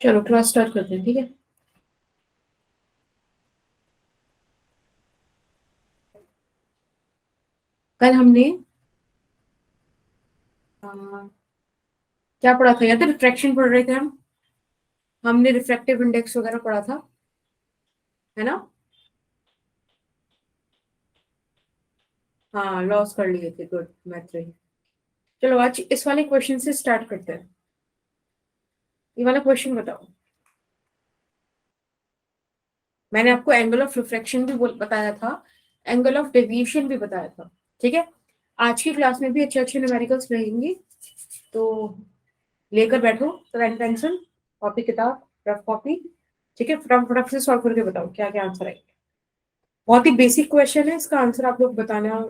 चलो class start करते हैं, ठीक है। कल हमने अ, क्या पढ़ा था? या तो रिफ्रैक्शन पढ़ रहे थे हमने रिफ्रैक्टिव इंडेक्स वगैरह पढ़ा था, है ना। हाँ, लॉस कर लिए थे, गुड, मैथ रही। चलो आज इस वाले क्वेश्चन से स्टार्ट करते हैं। ये वाला क्वेश्चन बताओ। मैंने आपको एंगल ऑफ रिफ्रैक्शन भी बताया था, एंगल ऑफ डेविएशन भी बताया था, ठीक है। आज की क्लास में भी अच्छे अच्छे न्यूमेरिकल्स रहेंगी, तो लेकर बैठो पेन पेंसिल, कॉपी किताब, रफ कॉपी, ठीक है। फटाफट फटाफट से सॉल्व करके बताओ क्या क्या आंसर आएगा। बहुत ही बेसिक क्वेश्चन है, इसका आंसर आप लोग बताना,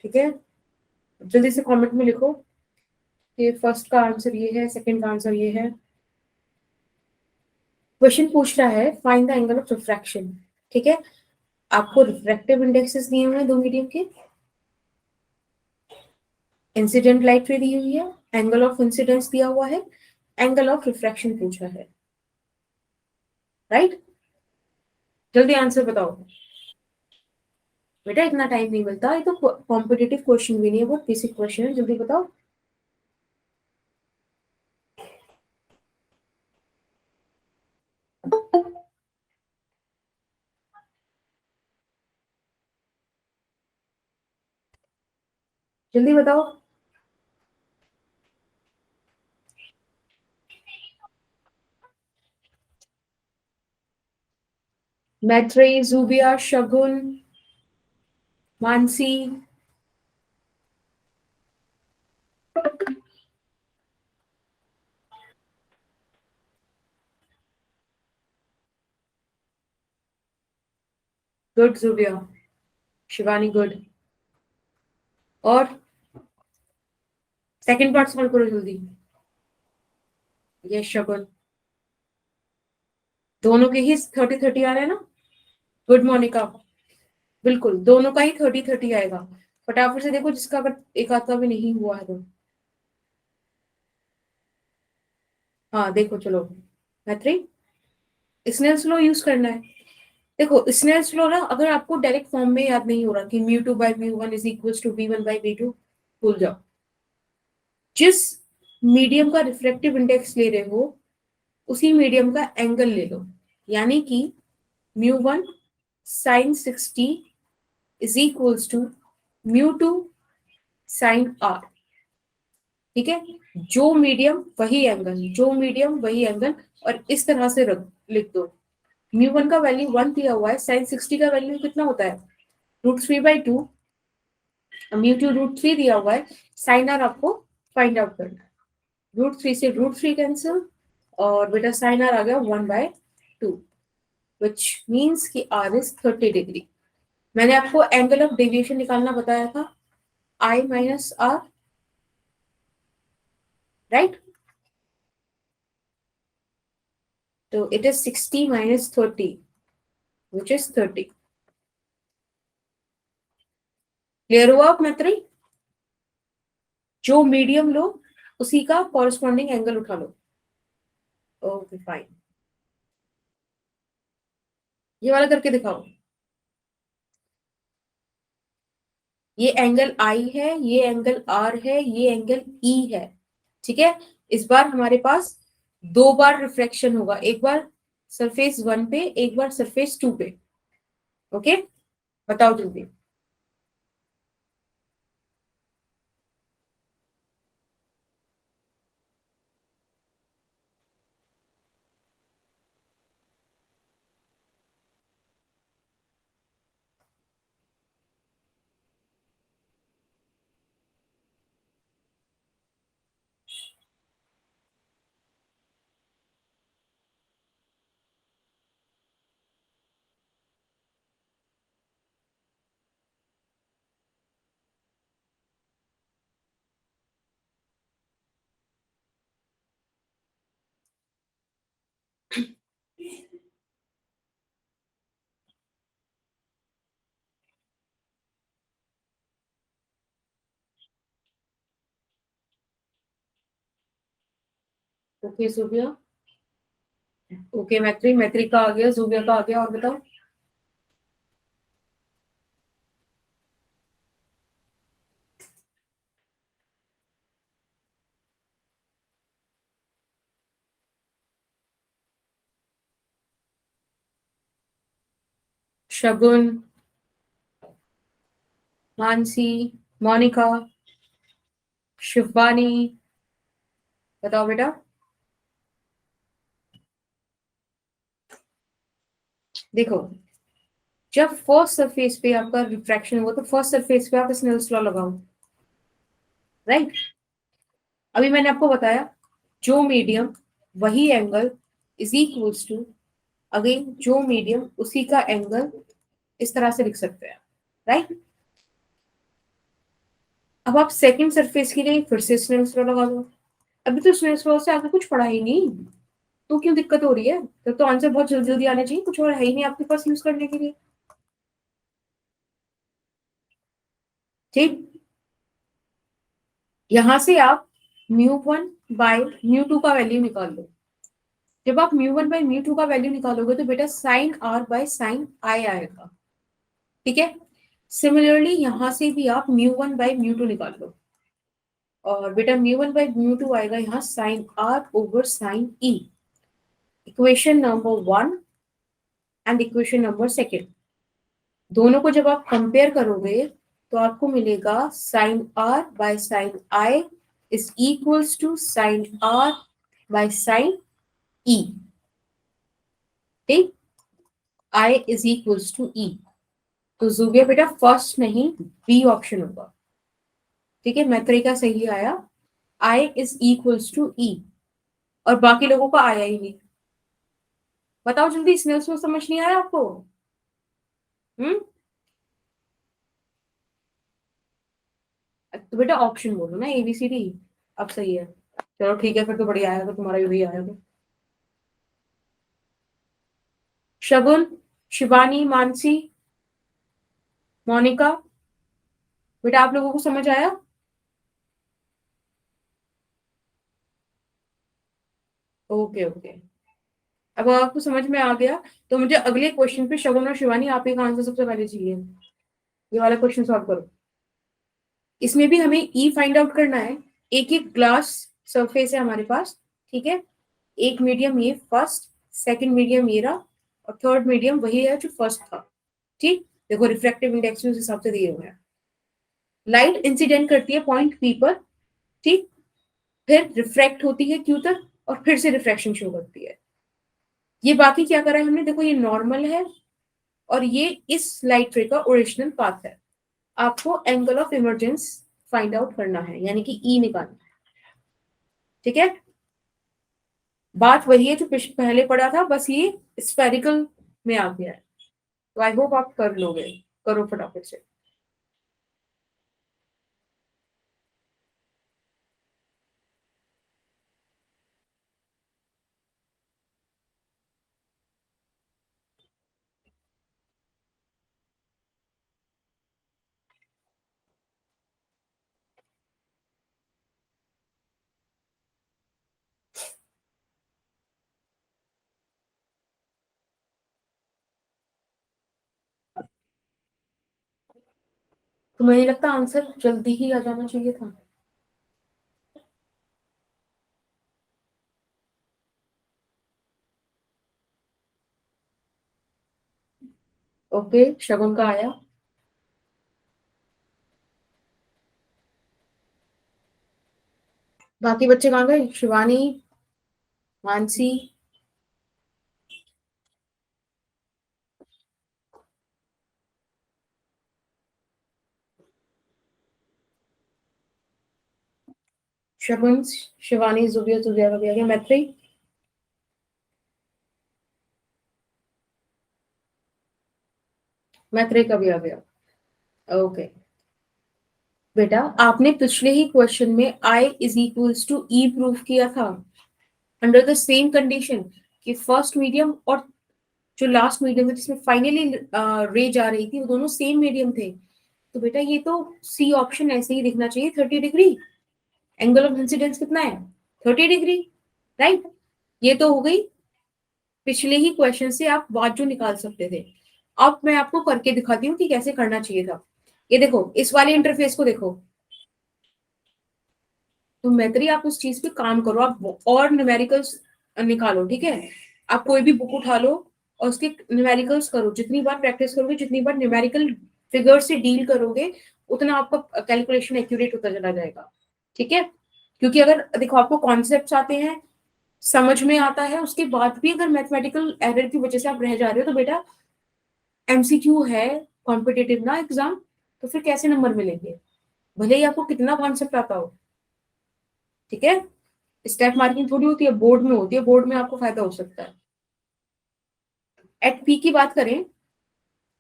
ठीक है। जल्दी से कमेंट में लिखो कि फर्स्ट का आंसर ये है, सेकंड का आंसर ये है। क्वेश्चन पूछ रहा है find the angle of refraction, ठीक है। आपको रिफ्रैक्टिव इंडेक्सेस दिए हुए हैं दो मीडियम के, इंसिडेंट लाइट रे दी हुई है, एंगल ऑफ इंसिडेंस दिया हुआ है, एंगल ऑफ रिफ्रैक्शन पूछा है, राइट। जल्दी आंसर बताओ बेटा, इतना टाइम नहीं मिलता, ये तो कॉम्पिटिटिव क्वेश्चन भी नहीं है, बहुत बेसिक क्वेश्चन है, जल्दी बताओ। जल्दी बताओ। मैत्रेय, जूबिया, शगुन, मानसी। गुड जूबिया। शिवानी गुड। और सेकंड पार्ट सॉल्व करो जल्दी। ये शगुन, दोनों के ही 30-30 आ रहे हैं ना। गुड मोनिका, बिल्कुल दोनों का ही 30-30 आएगा। फटाफट से देखो जिसका अगर एक आध का भी नहीं हुआ है तो। हाँ देखो, चलो मैत्री, स्नेल्स लॉ यूज करना है। देखो स्नेल्स लॉ ना, अगर आपको डायरेक्ट फॉर्म में याद नहीं हो रहा कि mu two by mu one is equal to v one by v two, भूल जाओ। जिस मीडियम का रिफ्रैक्टिव इंडेक्स ले रहे हो उसी मीडियम का एंगल ले लो, यानी कि mu one sine 60 is equals to mu two sine R, ठीक है। जो मीडियम वही एंगल, जो मीडियम वही एंगल। और इस तरह से रख लिख दो, म्यू वन का वैल्यू 1 दिया हुआ है, साइन 60 का वैल्यू कितना होता है, √3/2, म्यू टू √3 दिया हुआ है, साइन आर आपको फाइंड आउट करना है। √3 से √3 कैंसिल, और बेटा साइन आर आ गया 1/2, विच मीन्स कि आर इज 30 डिग्री। मैंने आपको एंगल ऑफ डेविएशन निकालना बताया था, आई माइनस आर, राइट। तो it is 60 minus 30, which is 30। Clear हुआ आप मैत्री? जो मीडियम लो उसी का कॉरस्पॉन्डिंग एंगल उठा लो। ओके फाइन, ये वाला करके दिखाओ। ये एंगल आई है, ये एंगल आर है, ये एंगल ई है, ठीक है। इस बार हमारे पास दो बार रिफ्लेक्शन होगा, एक बार सरफेस वन पे, एक बार सरफेस टू पे। ओके, बताओ जल्दी। ओके सुबिया, ओके मैत्री, मैत्री का आ गया, जूबिया का आ गया, और बताओ। शगुन, मानसी, मोनिका, शिवानी, बताओ बेटा। देखो, जब फर्स्ट सरफेस पे आपका रिफ्रैक्शन हुआ तो फर्स्ट सरफेस पे आप स्नेल्स लॉ लगाओ, राइट। अभी मैंने आपको बताया जो मीडियम वही angle is equals to, again जो मीडियम उसी का एंगल, इस तरह से लिख सकते हैं, राइट। अब आप सेकंड सरफेस के लिए फिर से स्नेल्स लॉ लगा दो। अभी तो स्नेल्स लॉ से आगे कुछ पढ़ा ही नहीं, तो क्यों दिक्कत हो रही है? तो आंसर बहुत जल्दी जल्दी आने चाहिए, कुछ और है ही नहीं आपके पास यूज करने के लिए, ठीक। यहां से आप μ1 बाय μ2 का वैल्यू निकाल लो। जब आप μ1 बाय μ2 का वैल्यू निकालोगे तो बेटा साइन आर बाय साइन आई आएगा, ठीक है। सिमिलरली यहां से भी आप μ1 बाय μ2 निकाल लो, और बेटा μ1 बाय μ2 आएगा यहाँ sine R over sine E. Equation number 1 and equation number 2, दोनों को जब आप कंपेयर करोगे तो आपको मिलेगा sine are by sine i is equals to sine are by sine e, ठीक। I is equals to e, तो जुबिया बेटा फर्स्ट नहीं बी ऑप्शन होगा, ठीक है। मैत्री का सही आया, आई इज इक्वल्स टू ई, और बाकी लोगों का आया ही नहीं। बताओ जल्दी, स्नेल्स में समझ नहीं आया आपको? हम्म। तो बेटा ऑप्शन बोलो ना, एबीसीडी। अब सही है, चलो ठीक है, फिर तो बढ़िया आएगा, तुम्हारा भी आएगा। शगुन, शिवानी, मानसी, मोनिका, बेटा आप लोगों को समझ आया? ओके ओके, अब आपको समझ में आ गया तो मुझे अगले क्वेश्चन पे शगुन और शिवानी आप ही का आंसर सबसे पहले चाहिए। ये वाला क्वेश्चन सॉल्व करो। इसमें भी हमें ई फाइंड आउट करना है। एक एक ग्लास सरफेस है हमारे पास, ठीक है। एक मीडियम ये फर्स्ट, सेकंड मीडियम ये रहा, और थर्ड मीडियम वही है जो फर्स्ट था, ठीक। देखो रिफ्रैक्टिव इंडेक्स उस हिसाब से दिए हुए हैं। लाइट इंसिडेंट करती है पॉइंट पी पर, ठीक, फिर रिफ्रैक्ट होती है क्यू तक, और फिर से रिफ्रैक्शन शो करती है। ये बाकी क्या करा है हमने, देखो ये नॉर्मल है, और ये इस लाइट रे का ओरिजिनल पाथ है। आपको angle of emergence find out करना है, यानी कि ई निकालना है, ठीक है। बात वही है जो पहले पढ़ा था, बस ये स्फेरिकल में आ गया है। तो आई होप आप कर लोगे, करो फटाफट से। तो मुझे लगता है आंसर जल्दी ही आ जाना चाहिए था। ओके, शगुन का आया। बाकी बच्चे कहाँ गए? शिवानी, मानसी, शगुन, शिवानी, जुबिया, जुबिया का भी आ गया। मैत्री, मैत्री का भी आ गया। ओके बेटा, आपने पिछले ही क्वेश्चन में I is equals to E prove किया था, अंडर द सेम कंडीशन कि फर्स्ट मीडियम और जो लास्ट मीडियम है जिसमें फाइनली रे जा रही थी, वो दोनों सेम मीडियम थे। तो बेटा ये तो सी ऑप्शन ऐसे ही दिखना चाहिए, 30 डिग्री। एंगल ऑफ इंसिडेंस कितना है? 30 डिग्री, राइट। ये तो हो गई पिछले ही क्वेश्चन से आप बात जो निकाल सकते थे। अब मैं आपको करके दिखाती हूँ कि कैसे करना चाहिए था। ये देखो, इस वाले इंटरफेस को देखो। तो मैत्री आप उस चीज पे काम करो, आप और न्यूमेरिकल्स निकालो, ठीक है। आप कोई भी बुक उठा लो और उसके न्यूमेरिकल्स करो। जितनी बार प्रैक्टिस करोगे, जितनी बार न्यूमेरिकल फिगर से डील करोगे, उतना आपका कैलकुलेशन एक्यूरेट होता चला जाएगा, ठीक है। क्योंकि अगर देखो आपको कॉन्सेप्ट्स आते हैं, समझ में आता है, उसके बाद भी अगर मैथमेटिकल एरर की वजह से आप रह जा रहे हो, तो बेटा एमसीक्यू है, कॉम्पिटेटिव ना एग्जाम, तो फिर कैसे नंबर मिलेंगे, भले ही आपको कितना कॉन्सेप्ट आता हो, ठीक है। स्टेप मार्किंग थोड़ी होती है, बोर्ड में होती है, बोर्ड में आपको फायदा हो सकता है। एट पी की बात करें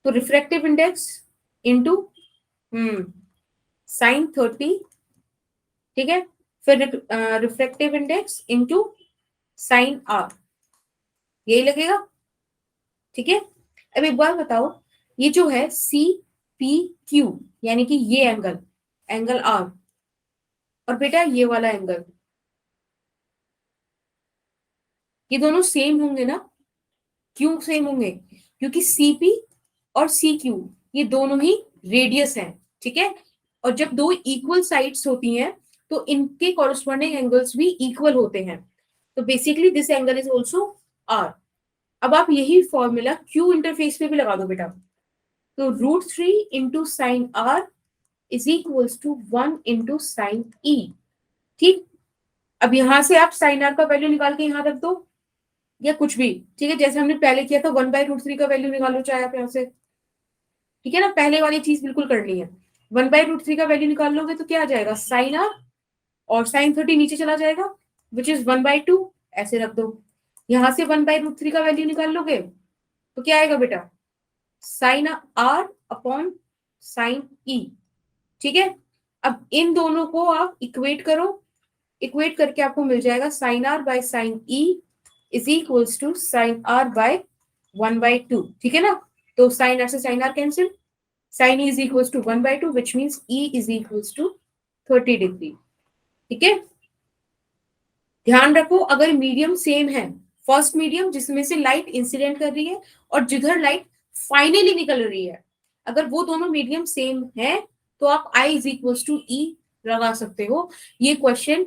तो रिफ्रैक्टिव इंडेक्स इंटू साइन 30, ठीक है। फिर refractive index into sine R, यही लगेगा, ठीक है। अब एक बार बताओ, ये जो है सी पी क्यू, यानी कि ये एंगल, एंगल आर, और बेटा ये वाला एंगल, ये दोनों सेम होंगे ना। क्यों सेम होंगे? क्योंकि सीपी और सी क्यू ये दोनों ही रेडियस हैं, ठीक है। और जब दो इक्वल साइड्स होती हैं तो इनके कॉरस्पॉन्डिंग एंगल्स भी इक्वल होते हैं। तो basically this angle is also R. अब आप यही फॉर्मूला क्यू इंटरफेस पे भी लगा दो बेटा। तो √3 into sine r is equals to 1 into sine e, ठीक। अब यहां से आप साइन आर का वैल्यू निकाल के यहां रख दो, या कुछ भी, ठीक है, जैसे हमने पहले किया था, 1/√3 का वैल्यू निकालो चाहे आप यहाँ से, ठीक है ना। पहले वाली चीज बिल्कुल करनी है। 1/√3 का वैल्यू निकाल लोगे तो क्या आ जाएगा, साइन आर, और साइन 30 नीचे चला जाएगा, विच इज 1/2, ऐसे रख दो। यहां से 1/√3 का वैल्यू निकाल लोगे तो क्या आएगा बेटा, sign are upon sine e, ठीक है। अब इन दोनों को आप इक्वेट करो, इक्वेट करके आपको मिल जाएगा sine are by sine E is equals to sine are by 1/2, ठीक है ना। तो साइन आर से sine R cancel, sine E is equals to 1/2, which means E is equals to 30 degree, ठीक है। ध्यान रखो, अगर मीडियम सेम है, फर्स्ट मीडियम जिसमें से लाइट इंसिडेंट कर रही है और जिधर लाइट फाइनली निकल रही है, अगर वो दोनों मीडियम सेम है तो आप I इज इक्वल्स टू ई लगा सकते हो। ये क्वेश्चन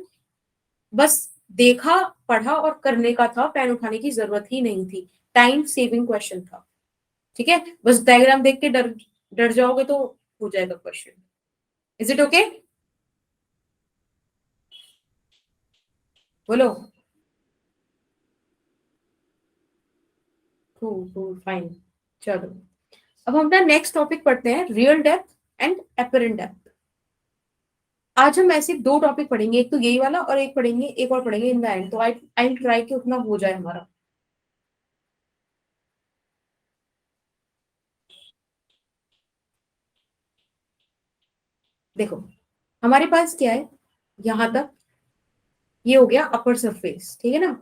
बस देखा, पढ़ा और करने का था, पेन उठाने की जरूरत ही नहीं थी, टाइम सेविंग क्वेश्चन था, ठीक है। बस डायग्राम देख के डर डर जाओगे तो हो जाएगा क्वेश्चन। Is it okay? बोलो। फाइन, चलो। अब हम अपना नेक्स्ट टॉपिक पढ़ते हैं, real depth and apparent depth. आज हम ऐसे दो टॉपिक पढ़ेंगे, एक तो यही वाला और एक पढ़ेंगे, एक और पढ़ेंगे इन द एंड। तो आई ट्राई कि उतना हो जाए हमारा। देखो, हमारे पास क्या है, यहां तक ये हो गया अपर सरफेस, ठीक है ना।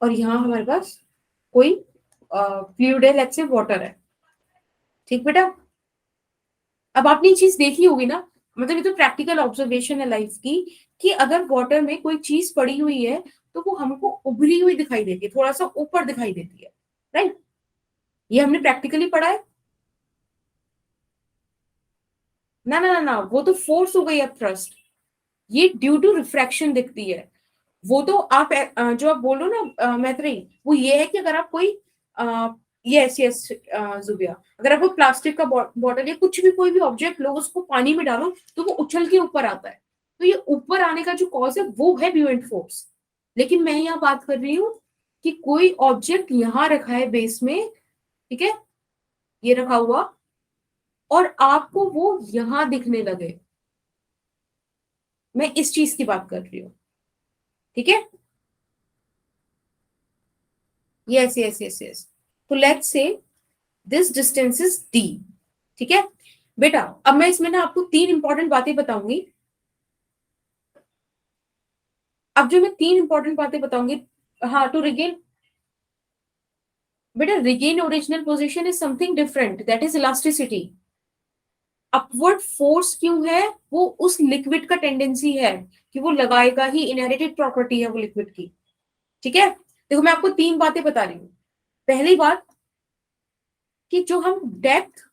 और यहाँ हमारे पास कोई फ्लूइड है, लेट्स से वाटर है, ठीक बेटा। अब आपने ये चीज देखी होगी ना, मतलब ये तो प्रैक्टिकल ऑब्जर्वेशन है लाइफ की, कि अगर वाटर में कोई चीज पड़ी हुई है तो वो हमको उभरी हुई दिखाई देती है, थोड़ा सा ऊपर दिखाई देती है, राइट। ये हमने प्रैक्टिकली पढ़ा है। ना ना ना ना, वो तो फोर्स हो गई अब थ्रस्ट, ये ड्यू टू रिफ्रैक्शन दिखती है। वो तो आप जो आप बोलो ना मैत्री, वो ये है कि अगर आप कोई यस यस जुबिया, अगर आप कोई प्लास्टिक का बॉटल या कुछ भी, कोई भी ऑब्जेक्ट लो, उसको पानी में डालो तो वो उछल के ऊपर आता है। तो ये ऊपर आने का जो कॉज है वो है ब्यूएंट फोर्स। लेकिन मैं यहाँ बात कर रही हूँ कि कोई ऑब्जेक्ट यहाँ रखा है बेस में, ठीक है, ये रखा हुआ, और आपको वो यहाँ दिखने लगे, मैं इस चीज की बात कर रही हूँ, ठीक है। Yes yes yes yes. तो let's say this distance is d, ठीक है बेटा। अब मैं इसमें ना आपको तीन इंपॉर्टेंट बातें बताऊंगी। अब जो मैं तीन इंपॉर्टेंट बातें बताऊंगी, हाँ, टू रिगेन, बेटा regain original position is something different, that is elasticity. Upward force क्यों है, वो उस लिक्विड का टेंडेंसी है कि वो लगाएगा ही, इनहेरिटेड प्रॉपर्टी है वो लिक्विड की, ठीक है। देखो मैं आपको 3 बातें बता रही हूँ। पहली बात कि जो हम डेप्थ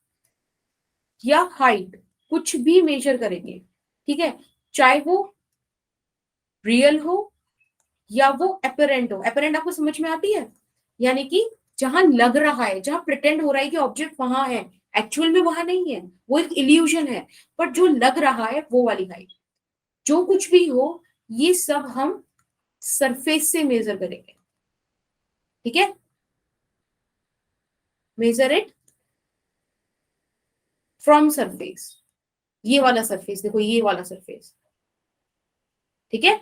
या हाइट कुछ भी मेजर करेंगे, ठीक है, चाहे वो रियल हो या वो एपरेंट हो। एपरेंट आपको समझ में आती है, यानी कि जहां लग रहा है, जहां प्रिटेंड हो रहा है कि ऑब्जेक्ट वहां है, एक्चुअल में वहां नहीं है, वो एक इल्यूजन है, पर जो लग रहा है वो वाली हाइट। जो कुछ भी हो, ये सब हम सरफेस से मेजर करेंगे, ठीक है। Measure it from surface. ये वाला सरफेस देखो, ये वाला सरफेस, ठीक है।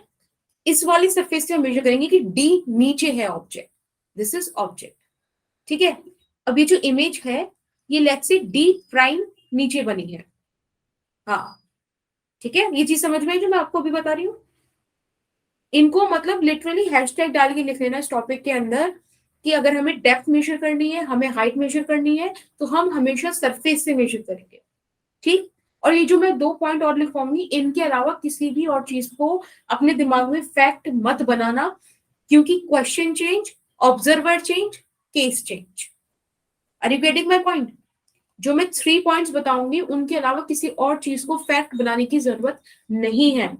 इस वाली सरफेस से हम मेजर करेंगे कि डी नीचे है ऑब्जेक्ट, दिस इज ऑब्जेक्ट, ठीक है। अब ये जो इमेज है, ये लेट्स से डी प्राइम नीचे बनी है, हाँ, ठीक है। ये चीज समझ में आई जो मैं आपको अभी बता रही हूँ। इनको मतलब लिटरली हैशटैग डाल के लिख लेना इस टॉपिक के अंदर कि अगर हमें डेप्थ मेजर करनी है, हमें हाइट मेजर करनी है, तो हम हमेशा सरफेस से मेजर करेंगे, ठीक। और ये जो मैं 2 पॉइंट और लिखवाऊंगी, इनके अलावा किसी भी और चीज को अपने दिमाग में फैक्ट मत बनाना, क्योंकि question change, observer change, case change. Are you getting my point? जो मैं 3 पॉइंट्स बताऊंगी, उनके अलावा किसी और चीज को फैक्ट बनाने की जरूरत नहीं है,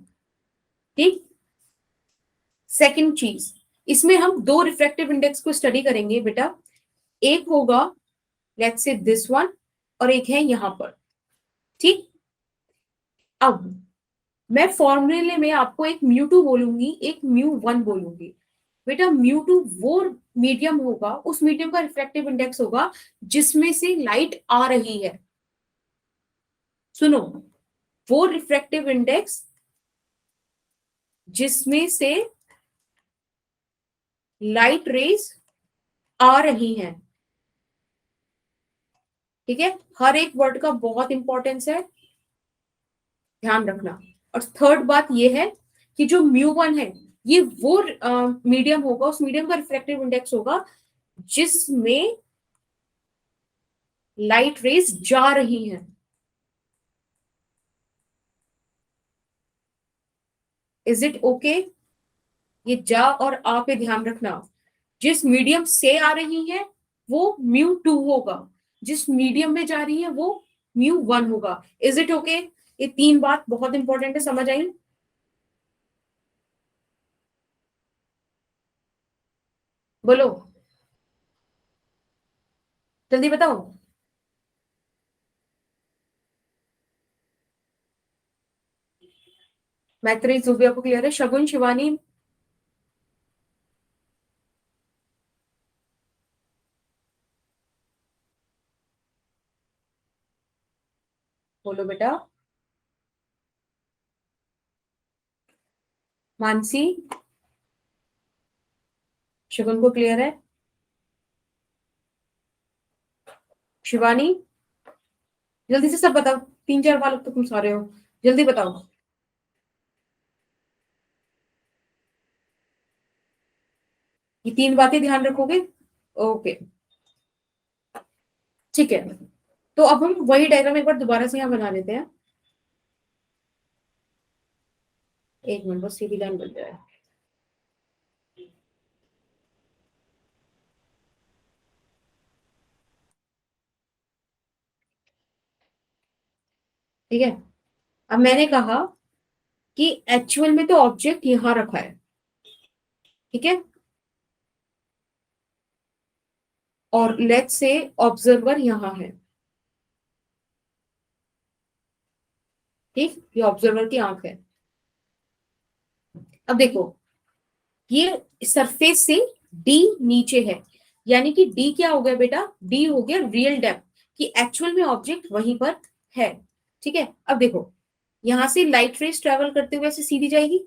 ठीक। सेकंड चीज, इसमें हम 2 रिफ्रैक्टिव इंडेक्स को स्टडी करेंगे बेटा। एक होगा लेट्स से दिस वन, और एक है यहां पर, ठीक। अब मैं फॉर्मूले में आपको एक म्यू 2 बोलूंगी, एक म्यू 1 बोलूंगी। बेटा म्यू 2 वो मीडियम होगा, उस मीडियम का रिफ्रैक्टिव इंडेक्स होगा जिसमें से लाइट आ रही है। सुनो, वो रिफ्रैक्टिव इंडेक्स जिसमें से लाइट रेज आ रही हैं, ठीक है। हर एक वर्ड का बहुत इंपॉर्टेंस है, ध्यान रखना। और थर्ड बात ये है कि जो म्यू 1 है, ये वो मीडियम होगा, उस मीडियम का रिफ्रैक्टिव इंडेक्स होगा जिसमें लाइट रेज जा रही हैं। Is it okay? ये जा और आ पे ध्यान रखना। जिस मीडियम से आ रही है वो म्यू 2 होगा, जिस मीडियम में जा रही है वो म्यू 1 होगा। Is it okay? ये 3 बात बहुत इंपॉर्टेंट है, समझ आई? बोलो, जल्दी बताओ। मैत्री जुबिया को क्लियर है? शगुन, शिवानी, बोलो बेटा। मानसी, शगुन को क्लियर है? शिवानी, जल्दी से सब बताओ, 3-4 बार तो तुम सारे हो, जल्दी बताओ। ये 3 बातें ध्यान रखोगे? ओके, ठीक है। तो अब हम वही डायग्राम एक बार दोबारा से यहाँ बना लेते हैं। एक मिनट, बस सीधी लाइन बन जाए। ठीक है। अब मैंने कहा कि एक्चुअल में तो ऑब्जेक्ट यहां रखा है, ठीक है, और लेट्स से ऑब्जर्वर यहां है, ठीक। ये ऑब्जर्वर की आंख है। अब देखो, ये सरफेस से डी नीचे है, यानी कि डी क्या हो गया बेटा? डी हो गया रियल डेप्थ, कि एक्चुअल में ऑब्जेक्ट वहीं पर है, ठीक है। अब देखो, यहां से लाइट रेस ट्रेवल करते हुए ऐसे सीधी जाएगी।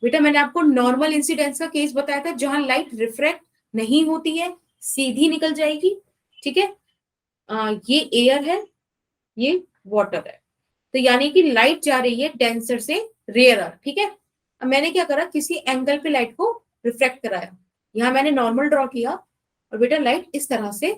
बेटा मैंने आपको नॉर्मल इंसिडेंस का केस बताया था, जहां लाइट रिफ्रैक्ट नहीं होती है, सीधी निकल जाएगी, ठीक है। ये एयर है, ये वाटर है, तो यानी कि लाइट जा रही है डेंसर से रेयरर, ठीक है। अब मैंने क्या करा, किसी एंगल पे लाइट को रिफ्लेक्ट कराया, यहां मैंने नॉर्मल ड्रॉ किया, और बेटा लाइट इस तरह से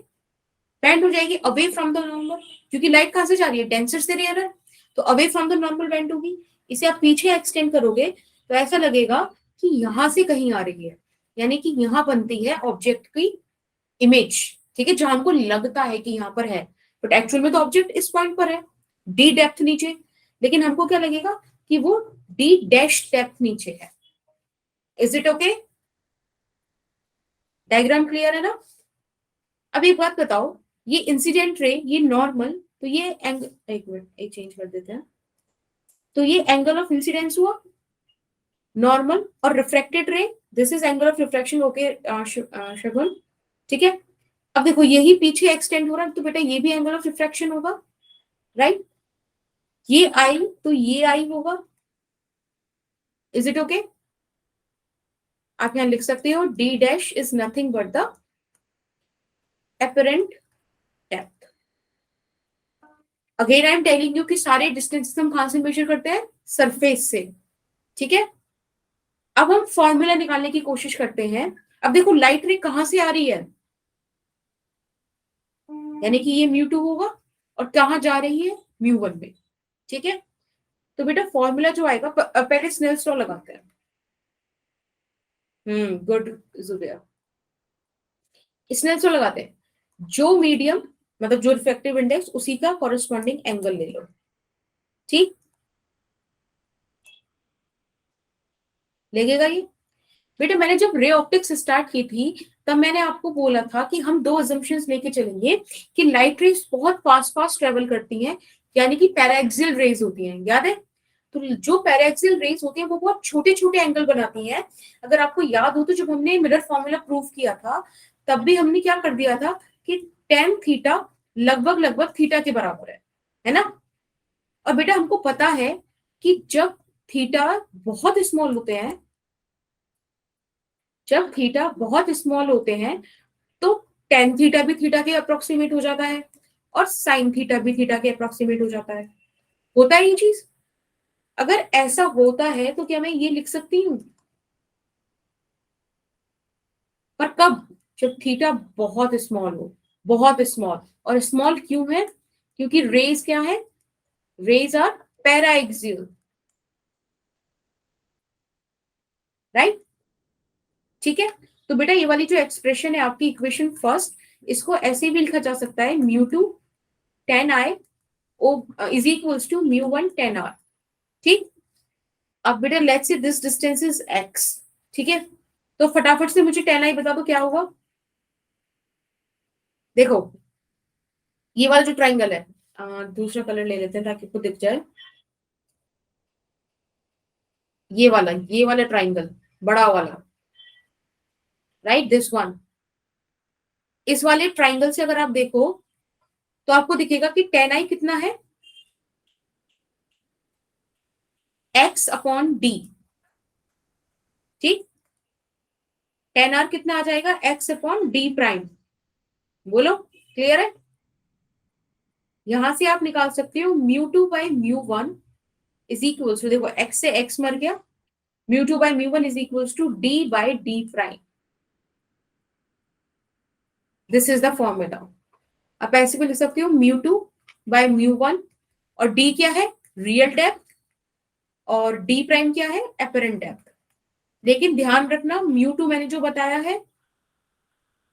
बेंड हो जाएगी अवे फ्रॉम द नॉर्मल, क्योंकि लाइट कहां से जा रही है? डेंसर से रेयरर, तो away from the normal bend होगी। इसे आप पीछे एक्सटेंड करोगे तो ऐसा लगेगा कि यहां से कहीं आ रही है, यानी कि यहाँ बनती है ऑब्जेक्ट की इमेज, ठीक है, जहां हमको लगता है कि यहाँ पर है, बट एक्चुअल में तो ऑब्जेक्ट इस पॉइंट पर है, डी डेप्थ नीचे, लेकिन हमको क्या लगेगा कि वो डी डैश डेप्थ नीचे है। Is it okay? Diagram clear है ना? अब एक बात बताओ, ये इंसिडेंट रे, ये नॉर्मल, तो ये एंगल, एक मिनट एक चेंज कर देते हैं, तो ये एंगल ऑफ इंसिडेंस हुआ नॉर्मल, और refracted ray, this is angle of refraction, okay Shagun, ठीक है। अब देखो यही पीछे एक्सटेंड हो रहा है, तो बेटा ये भी एंगल ऑफ रिफ्रैक्शन होगा, राइट? ये आई तो ये आई होगा। Is it okay? आप यहां लिख सकते हो D dash is nothing but the apparent depth। Again I am telling you कि सारे डिस्टेंसेस हम कहां से मेजर करते हैं? सरफेस से, ठीक है। अब हम फॉर्मूला निकालने की कोशिश करते हैं। अब देखो लाइट रे कहां से आ रही है, यानी कि ये म्यू टू होगा, और कहां जा रही है? म्यू वन में, ठीक है। तो बेटा फॉर्मूला जो आएगा, पहले स्नेल्स लॉ लगाते हैं। गुड जुबेर, स्नेल्स लॉ लगाते हैं, जो मीडियम मतलब जो रिफ्रैक्टिव इंडेक्स उसी का कॉरेस्पॉन्डिंग एंगल ले लो, ठीक लगेगा ये? बेटा मैंने जब रे ऑप्टिक्स स्टार्ट की थी, तब मैंने आपको बोला था कि हम दो अजम्पशंस लेके चलेंगे कि लाइट रेज बहुत फास्ट फास्ट ट्रेवल करती हैं, यानी कि पैराएक्सियल रेज होती हैं, याद है? तो जो पैराएक्सियल रेज होती हैं वो बहुत छोटे छोटे एंगल बनाती हैं। अगर आपको याद हो तो जब हमने मिरर फॉर्मूला प्रूव किया था, तब भी हमने क्या कर दिया था कि टेन थीटा लगभग लगभग थीटा के बराबर है ना? और बेटा हमको पता है कि जब थीटा बहुत स्मॉल होते हैं, जब थीटा बहुत स्मॉल होते हैं, तो टेन थीटा भी थीटा के अप्रोक्सीमेट हो जाता है, और साइन थीटा भी थीटा के अप्रोक्सीमेट हो जाता है। होता है ये चीज? अगर ऐसा होता है तो क्या मैं ये लिख सकती हूँ? पर कब? जब थीटा बहुत स्मॉल हो, बहुत स्मॉल। और स्मॉल क्यों है? क्योंकि रेज क्या है? Rays are paraxial, right? ठीक है। तो बेटा ये वाली जो एक्सप्रेशन है आपकी इक्वेशन फर्स्ट, इसको ऐसे भी लिखा जा सकता है, mu two tan I O is equals to mu one tan R, ठीक। अब बेटा let's say this distance is x, ठीक है। तो फटाफट से मुझे टेन आई बता दो क्या होगा। देखो ये वाला जो ट्राइंगल है, दूसरा कलर ले लेते हैं ताकि आपको दिख जाए। ये वाला ट्राइंगल, बड़ा वाला, राइट, दिस वन। इस वाले ट्राइंगल से अगर आप देखो तो आपको दिखेगा कि टेन आई कितना है? एक्स अपॉन डी, ठीक। टेन आर कितना आ जाएगा? X upon D prime. बोलो क्लियर है? यहां से आप निकाल सकते हो mu two by mu one is equal to, देखो एक्स से एक्स मर गया, mu two by mu one is equal to D by D prime. This is the formula. आप ऐसे भी लिख सकते हो mu two by mu one, और डी क्या है? रियल डेप्थ, और डी प्राइम क्या है? Apparent depth. लेकिन ध्यान रखना म्यू टू मैंने जो बताया है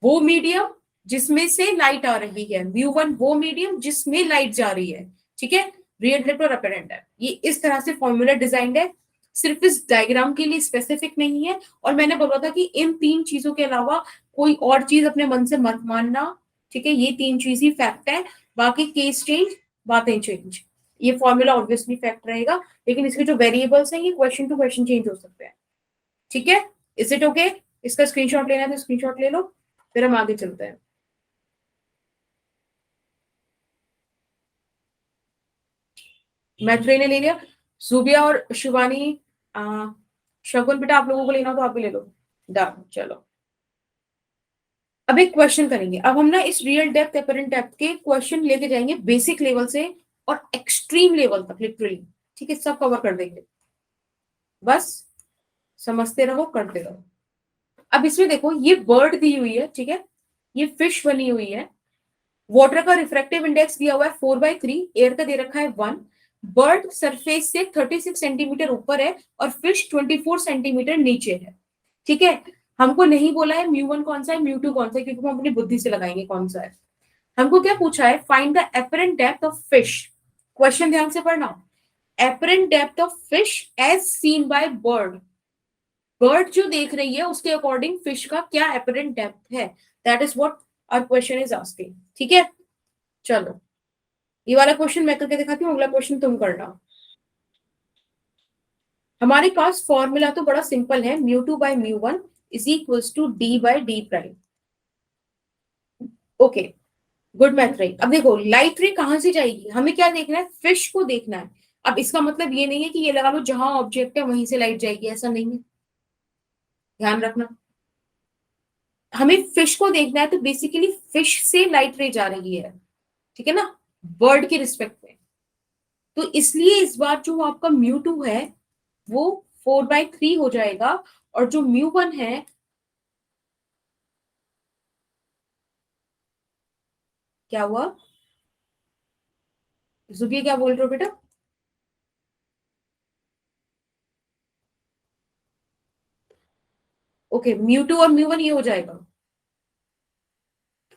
वो मीडियम जिसमें से लाइट आ रही है, म्यू वन वो मीडियम जिसमें लाइट जा रही है, ठीक है। रियल डेप्थ और अपेरेंट डेप्थ, ये इस तरह से फॉर्मूला डिजाइंड है, सिर्फ इस डायग्राम के लिए स्पेसिफिक नहीं है। और मैंने बोला था कि इन तीन चीजों के अलावा कोई और चीज अपने मन से मत मानना, ठीक है। ये तीन चीज ही फैक्ट है, बाकी केस चेंज, बातें चेंज। ये फॉर्मूला ऑब्वियसली फैक्ट रहेगा, लेकिन इसके जो वेरिएबल्स हैं ये क्वेश्चन टू क्वेश्चन चेंज हो सकते हैं, ठीक है। Is it okay? इसका स्क्रीनशॉट लेना है तो स्क्रीनशॉट ले लो, फिर हम आगे चलते हैं। मैत्रेय ने ले लिया, जुबिया और शिवानी, शगुन बेटा आप लोगों को लेना हो तो आप भी ले लो। डन, चलो अब एक क्वेश्चन करेंगे। अब हम ना इस रियल डेप्थ एपरेंट डेप्थ के क्वेश्चन लेके जाएंगे बेसिक लेवल से और एक्सट्रीम लेवल तक, लिटरली, ठीक है, सब कवर कर देंगे। बस समझते रहो, करते रहो। अब इसमें देखो ये बर्ड दी हुई है, ठीक है, ये फिश बनी हुई है, वाटर का रिफ्रैक्टिव इंडेक्स दिया हुआ है 4/3, एयर का दे रखा है 1, बर्ड सरफेस से 36 सेंटीमीटर ऊपर है और फिश 24 सेंटीमीटर नीचे है, ठीक है। हमको नहीं बोला है म्यू वन कौन सा है, म्यू टू कौन सा है, क्योंकि हम अपनी बुद्धि से लगाएंगे कौन सा है। हमको क्या पूछा है, find the apparent depth of fish. Question ध्यान से पढ़ना। Apparent depth of fish as seen by bird. Bird जो देख रही है उसके अकॉर्डिंग फिश का क्या एपरेंट डेप्थ है, that is what our question is asking. ठीक है, चलो ये वाला क्वेश्चन मैं करके दिखाती हूँ, अगला क्वेश्चन तुम करना। हमारे पास फॉर्मूला तो बड़ा सिंपल है, mu two by mu one is equals to D by D prime. Okay, good math रही। अब देखो लाइट रे कहां से जाएगी, हमें क्या देखना है, फिश को देखना है। अब इसका मतलब ये नहीं है कि ये लगा लो जहां ऑब्जेक्ट है वहीं से लाइट जाएगी, ऐसा नहीं है, ध्यान रखना। हमें फिश को देखना है, तो बेसिकली फिश से लाइट रे जा रही है, ठीक है ना, बर्ड के रिस्पेक्ट में। तो इसलिए इस बार जो आपका म्यू टू है वो 4/3 हो जाएगा, और जो म्यू वन है, क्या हुआ जुबिया, क्या बोल रहे हो बेटा? ओके, म्यू टू और म्यू वन ये हो जाएगा।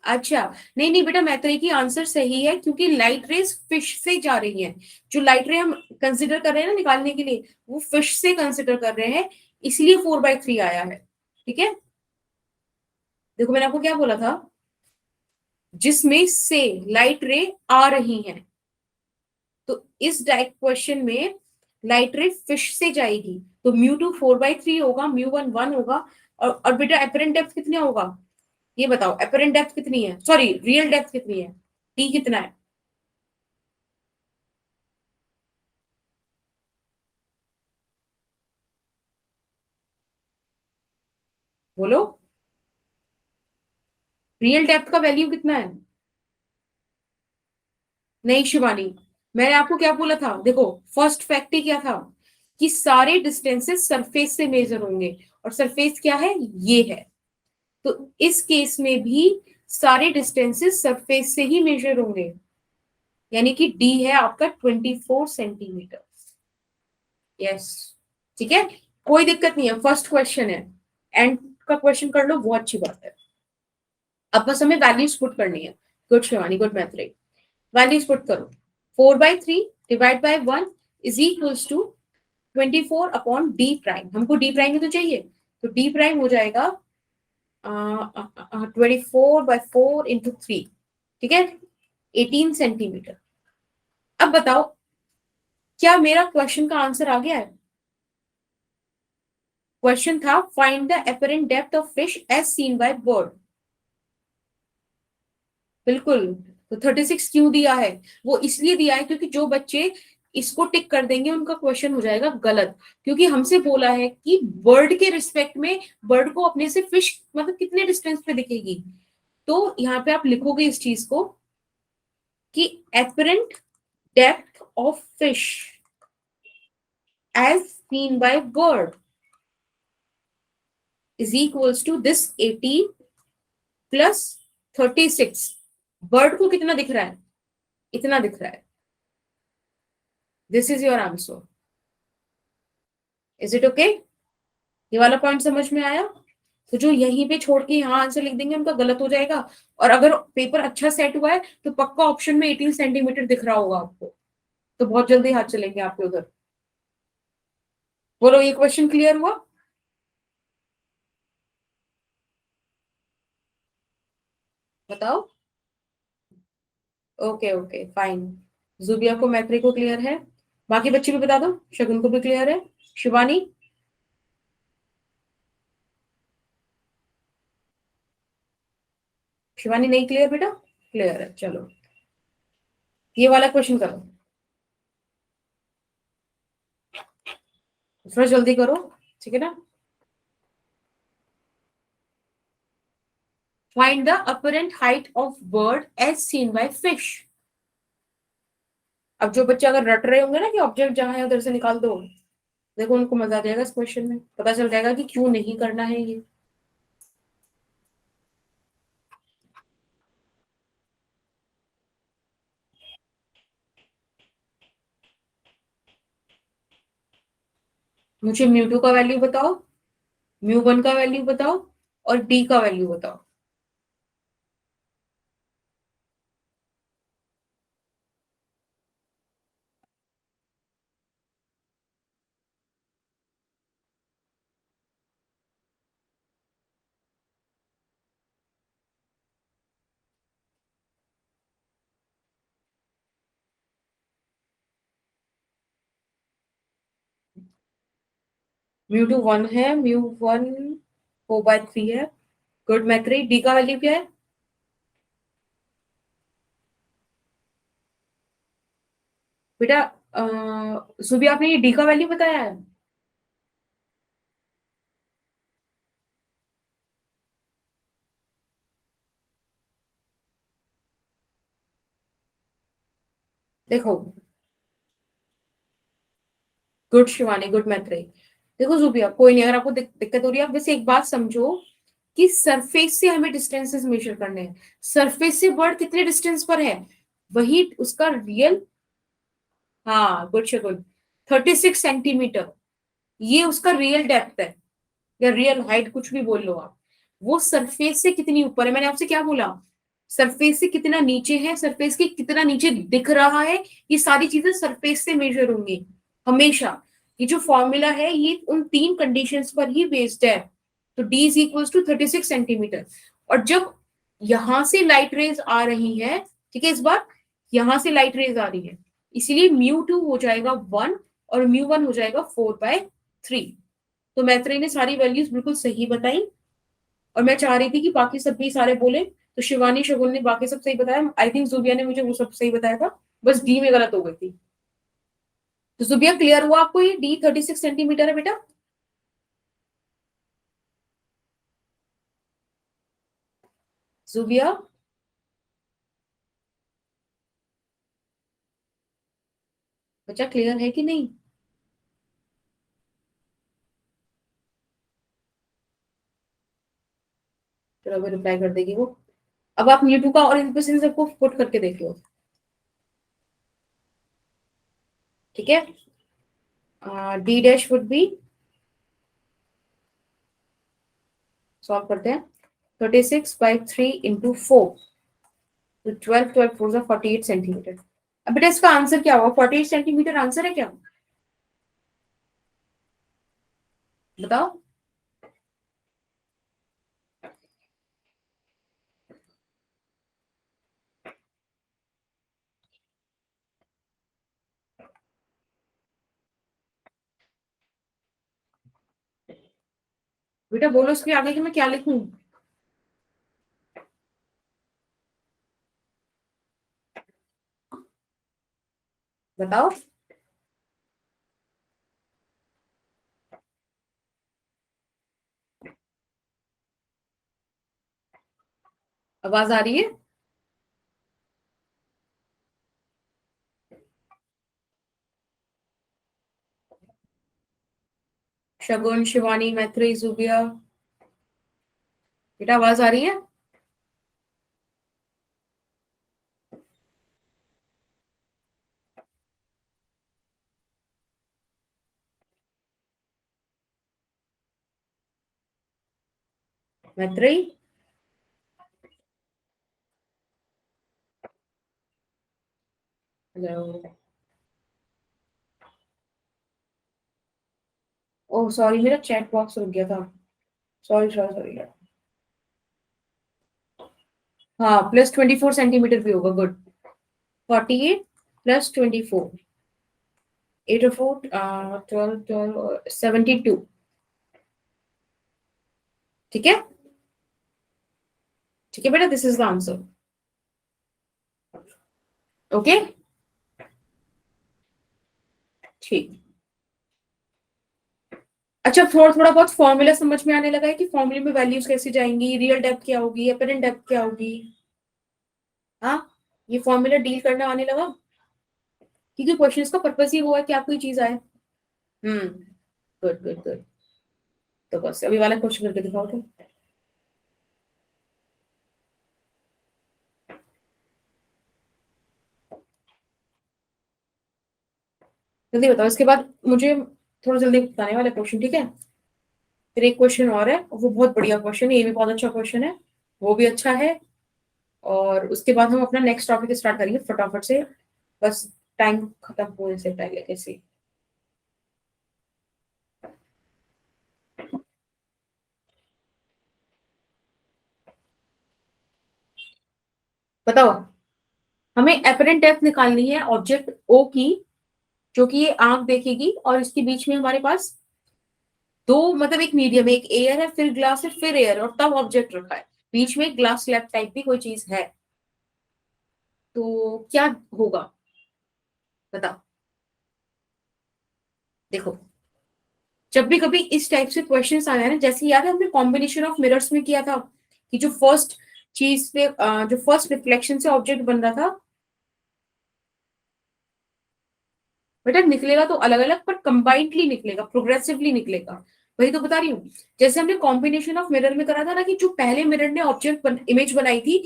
अच्छा, नहीं नहीं बेटा, मैत्री की आंसर सही है, क्योंकि लाइट रेज फिश से जा रही हैं। जो लाइट रे हम कंसिडर कर रहे हैं ना निकालने के लिए, वो फिश से कंसिडर कर रहे हैं, इसलिए 4/3 आया है। ठीक है, देखो मैंने आपको क्या बोला था, जिसमें से लाइट रे आ रही हैं, तो इस डायरेक्ट क्वेश्चन में लाइट रे फिश से जाएगी, तो म्यू टू 4/3 होगा, म्यू वन 1 होगा। और बेटा एपरेंट डेप्थ कितना होगा, ये बताओ, एपरेंट डेप्थ कितनी है, सॉरी रियल डेप्थ कितनी है, टी कितना है, बोलो। रियल डेप्थ का वैल्यू कितना है? नहीं शिवानी, मैंने आपको क्या बोला था, देखो फर्स्ट फैक्ट ही क्या था, कि सारे डिस्टेंसेस सरफेस से मेजर होंगे, और सरफेस क्या है, ये है। तो इस केस में भी सारे डिस्टेंसेस सरफेस से ही मेजर होंगे, यानी कि डी है आपका 24 सेंटीमीटर। यस, ठीक है, कोई दिक्कत नहीं है, फर्स्ट क्वेश्चन है, एंड का क्वेश्चन कर लो, वो अच्छी बात है। अब बस हमें वैल्यूज पुट करनी है। Good Shivani, good math. Values put करो, 4/3 divide by 1 is equals to 24/d prime. हमको डी प्राइम ही तो चाहिए, तो डी प्राइम हो जाएगा 24/4 × 3, ठीक है, 18 सेंटीमीटर। अब बताओ, क्या मेरा क्वेश्चन का आंसर आ गया है? क्वेश्चन था find the apparent depth of fish as seen by bird. बिल्कुल, तो 36 क्यों दिया है, वो इसलिए दिया है क्योंकि जो बच्चे इसको टिक कर देंगे उनका क्वेश्चन हो जाएगा गलत, क्योंकि हमसे बोला है कि बर्ड के रिस्पेक्ट में बर्ड को अपने से फिश मतलब कितने डिस्टेंस पे दिखेगी। तो यहाँ पे आप लिखोगे इस चीज को कि apparent depth of fish as seen by bird is equals to this 18 plus 36। Bird को कितना दिख रहा है, इतना दिख रहा है। This is your answer. Is it okay? ये वाला पॉइंट समझ में आया? तो जो यहीं पे छोड़ के यहाँ आंसर लिख देंगे उनका गलत हो जाएगा, और अगर पेपर अच्छा सेट हुआ है तो पक्का ऑप्शन में 18 सेंटीमीटर दिख रहा होगा आपको, तो बहुत जल्दी हाथ चलेंगे आपके उधर। बोलो, ये क्वेश्चन क्लियर हुआ? बताओ। ओके ओके फाइन, जुबिया को मैत्री को क्लियर है, बाकी बच्चे भी बता दो, शगुन को भी क्लियर है, शिवानी? शिवानी नहीं क्लियर बेटा? क्लियर है, चलो ये वाला क्वेश्चन करो, थोड़ा जल्दी करो, ठीक है ना। Find the apparent height of bird as seen by fish. अब जो बच्चे अगर रट रहे होंगे ना कि ऑब्जेक्ट जहां है उधर से निकाल दो, देखो उनको मजा आ जाएगा, इस क्वेश्चन में पता चल जाएगा कि क्यों नहीं करना है ये। मुझे म्यू टू का वैल्यू बताओ, म्यू वन का वैल्यू बताओ, और डी का वैल्यू बताओ। म्यू 2 1 है, म्यू 1 4/3 है। गुड मैथ्री, डी का वैल्यू क्या है? बेटा सुबह आपने ये डी का वैल्यू बताया है? देखो, गुड शिवानी, गुड मैथ्री। देखो जुबिया, कोई नहीं, अगर आपको दिक्कत हो रही है, आप वैसे एक बात समझो कि सरफेस से हमें डिस्टेंसेस मेजर करने हैं। सरफेस से बर्ड कितने डिस्टेंस पर है, वही उसका रियल। हाँ, गुड गुड। 36 सेंटीमीटर, ये उसका रियल डेप्थ है, या रियल हाइट, कुछ भी बोल लो आप। वो सरफेस से कितनी ऊपर है, मैंने आपसे क्या बोला? सरफेस से कितना नीचे है, सरफेस के कितना नीचे दिख रहा है, ये सारी चीजें सरफेस से मेजर होंगी हमेशा। ये जो फॉर्मूला है ये उन 3 कंडीशंस पर ही बेस्ड है। तो D is equal to 36 centimetre. और जब यहां से लाइट रेज आ रही है, ठीक है, इस बार यहां से लाइट रेज आ रही है, इसीलिए म्यू 2 हो जाएगा 1 और म्यू 1 हो जाएगा 4/3। तो मैत्रेय ने सारी वैल्यूज बिल्कुल सही बताई। और मैं चाह रही थी कि बाकी सब भी सारे बोले, तो शिवानी शगुन ने बाकी सब सही बताया, आई थिंक जुबिया ने मुझे वो सब सही बताया था, बस डी में गलत हो गई थी। तो जुबिया, क्लियर हुआ आपको? ये डी 36 सेंटीमीटर है बेटा। जुबिया, बच्चा क्लियर है कि नहीं? चलो अभी रिप्लाई कर देगी वो। अब आप न्यूटन का और इनपुट सबको पुट करके देख लो, ठीक है। D dash would be, solve करते हैं, 36/3 × 4, तो 12 12 4 48 सेंटीमीटर। अब बेटा इसका आंसर क्या होगा? 48 सेंटीमीटर आंसर है क्या? बताओ। बेटा बोलो इसके आगे कि मैं क्या लिखूं। बताओ। आवाज आ रही है? शगुन, शिवानी, मैत्री, जुबिया, बेटा आवाज आ रही है? मैत्री, हेलो। ओह सॉरी, मेरा चैट बॉक्स रुक गया था। Sorry sorry sorry. हाँ, +24 सेंटीमीटर भी होगा, गुड। 48 + 24, 8 और 4 12 12 72, ठीक है। ठीक है बेटा, this is the answer. Okay, ठीक। अच्छा, थोड़ा थोड़ा बहुत फॉर्मूला समझ में आने लगा है कि फॉर्मूले में वैल्यूज कैसे जाएंगी, रियल डेप्थ क्या होगी, अपरेंट डेप्थ क्या होगी? हाँ, ये फॉर्मूला डील करना आने लगा, क्योंकि क्वेश्चंस का पर्पस ही वो है कि आपको ये चीज आए। हम्म, गुड गुड गुड। तो बस अभी वाला क्वेश्चन करके दिखाओ तो। जल्दी बताओ, इसके बाद मुझे थोड़ा जल्दी बताने वाला क्वेश्चन, ठीक है। फिर एक क्वेश्चन और है, वो बहुत बढ़िया क्वेश्चन है, ये भी बहुत अच्छा क्वेश्चन है, वो भी अच्छा है। और उसके बाद हम अपना नेक्स्ट टॉपिक स्टार्ट करेंगे फटाफट से, बस टाइम खत्म होने से पहले कैसे। बताओ, हमें एपरेंट डेप्थ निकालनी है ऑब्जेक्ट ओ की, जो कि ये आंख देखेगी, और इसके बीच में हमारे पास दो, मतलब एक मीडियम, एक एयर है, फिर ग्लास है, फिर एयर, और तब ऑब्जेक्ट रखा है, बीच में ग्लास स्लैब टाइप भी कोई चीज है, तो क्या होगा बताओ। देखो, जब भी कभी इस टाइप से क्वेश्चंस आ जाए ना, जैसे याद है हमने कॉम्बिनेशन ऑफ मिरर्स में किया था, कि जो फर्स्ट चीज पे जो फर्स्ट रिफ्लेक्शन से ऑब्जेक्ट बन रहा था, बेटा निकलेगा तो अलग अलग पर कंबाइंडली निकलेगा, प्रोग्रेसिवली निकलेगा। वही तो बता रही हूँ। जैसे हमने कॉम्बिनेशन ऑफ मिरर में करा था ना, कि जो पहले मिरर ने इमेज बनाई थी,